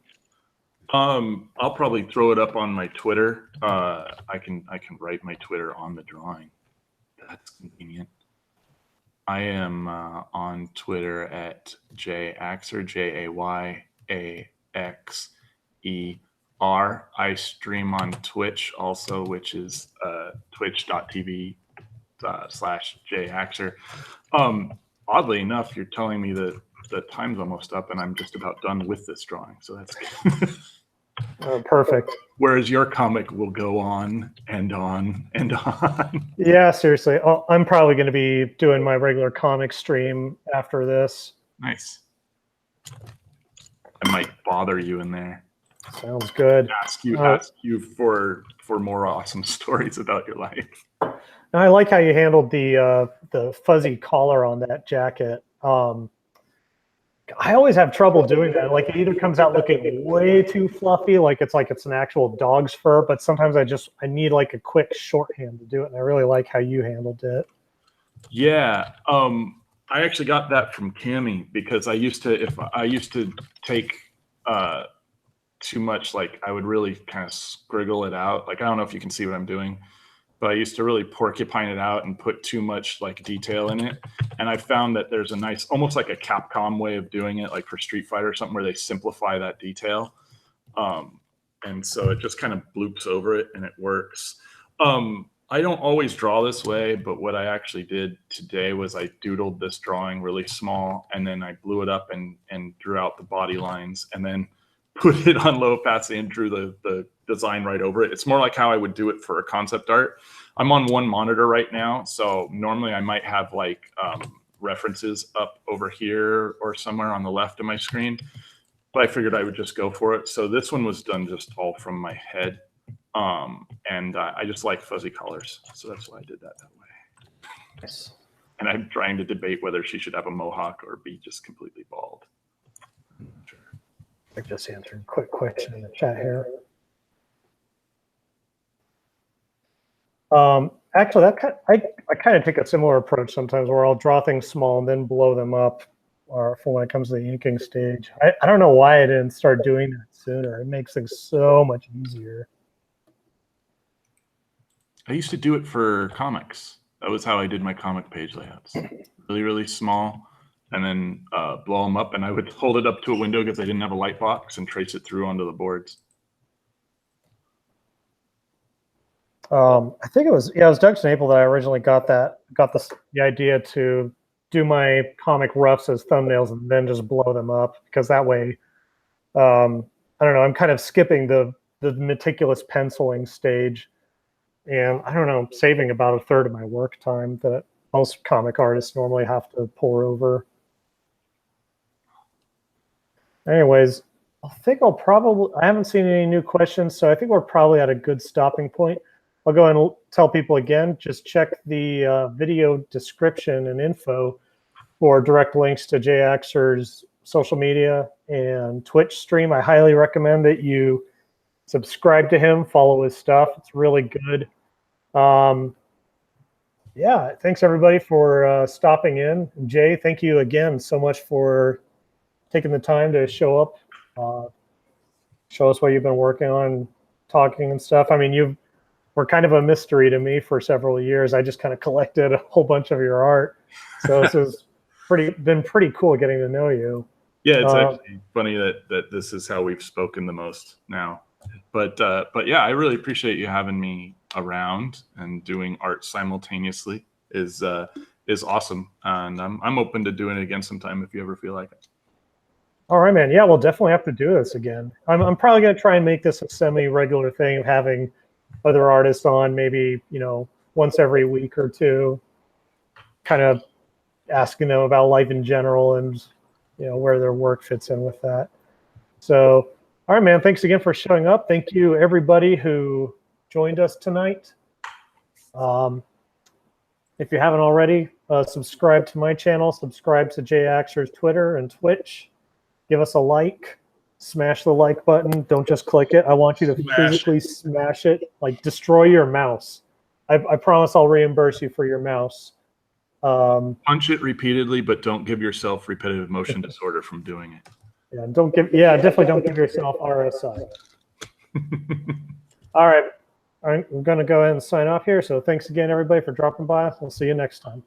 I'll probably throw it up on my Twitter. I can write my Twitter on the drawing. That's convenient. I am on Twitter at JAYAXER, JAYAXER. I stream on Twitch also, which is twitch.tv/JAYAXER. Oddly enough, you're telling me that the time's almost up and I'm just about done with this drawing. So that's good. Perfect. Whereas your comic will go on and on and on. Yeah, seriously. I'm probably going to be doing my regular comic stream after this. Nice. I might bother you in there. Sounds good. Ask you for more awesome stories about your life. Now, I like how you handled the fuzzy collar on that jacket. I always have trouble doing that. Like it either comes out looking way too fluffy, like it's an actual dog's fur, but sometimes I need like a quick shorthand to do it. And I really like how you handled it. Yeah. I actually got that from Cammie, because I used to take too much, like I would really kind of scriggle it out. Like, I don't know if you can see what I'm doing, but I used to really porcupine it out and put too much like detail in it. And I found that there's a nice, almost like a Capcom way of doing it, like for Street Fighter or something, where they simplify that detail. And so it just kind of bloops over it and it works. I don't always draw this way, but what I actually did today was I doodled this drawing really small, and then I blew it up and drew out the body lines, and then put it on low opacity and drew the design right over it. It's more like how I would do it for a concept art. I'm on one monitor right now, so normally I might have like references up over here or somewhere on the left of my screen. but I figured I would just go for it. So this one was done just all from my head. And I just like fuzzy colors. So that's why I did that way. Nice. And I'm trying to debate whether she should have a mohawk or be just completely bald. Sure. I just answered a quick question in the chat here. Actually, I kind of take a similar approach sometimes where I'll draw things small and then blow them up or for when it comes to the inking stage. I don't know why I didn't start doing that sooner. It makes things so much easier. I used to do it for comics. That was how I did my comic page layouts. Really, really small, and then blow them up. And I would hold it up to a window because I didn't have a light box and trace it through onto the boards. I think it was Doug Snaple that I originally got the idea to do my comic roughs as thumbnails and then just blow them up, because that way, I don't know, I'm kind of skipping the meticulous penciling stage, and I don't know, saving about a third of my work time that most comic artists normally have to pour over. Anyways, I haven't seen any new questions, so I think we're probably at a good stopping point. I'll go and tell people again, just check the video description and info for direct links to JAYAXER's social media and Twitch stream. I highly recommend that you subscribe to him, follow his stuff. It's really good. Yeah, thanks everybody for stopping in. Jay, thank you again so much for taking the time to show up, show us what you've been working on, talking and stuff. I mean, were kind of a mystery to me for several years. I just kind of collected a whole bunch of your art. So this has been pretty cool getting to know you. Yeah, it's actually funny that this is how we've spoken the most now. But yeah, I really appreciate you having me around, and doing art simultaneously is awesome. And I'm open to doing it again sometime if you ever feel like it. All right, man. Yeah, we'll definitely have to do this again. I'm probably going to try and make this a semi-regular thing of having other artists on, maybe, once every week or two, kind of asking them about life in general and, where their work fits in with that. So, all right, man, thanks again for showing up. Thank you, everybody who joined us tonight. If you haven't already, subscribe to my channel, subscribe to JAYAXER's Twitter and Twitch. Give us a like. Smash the like button. Don't just click it. I want you to physically smash it. Like, destroy your mouse. I promise I'll reimburse you for your mouse. Punch it repeatedly, but don't give yourself repetitive motion disorder from doing it. Yeah, definitely don't give yourself RSI. All right. I'm going to go ahead and sign off here. So thanks again, everybody, for dropping by. We'll see you next time.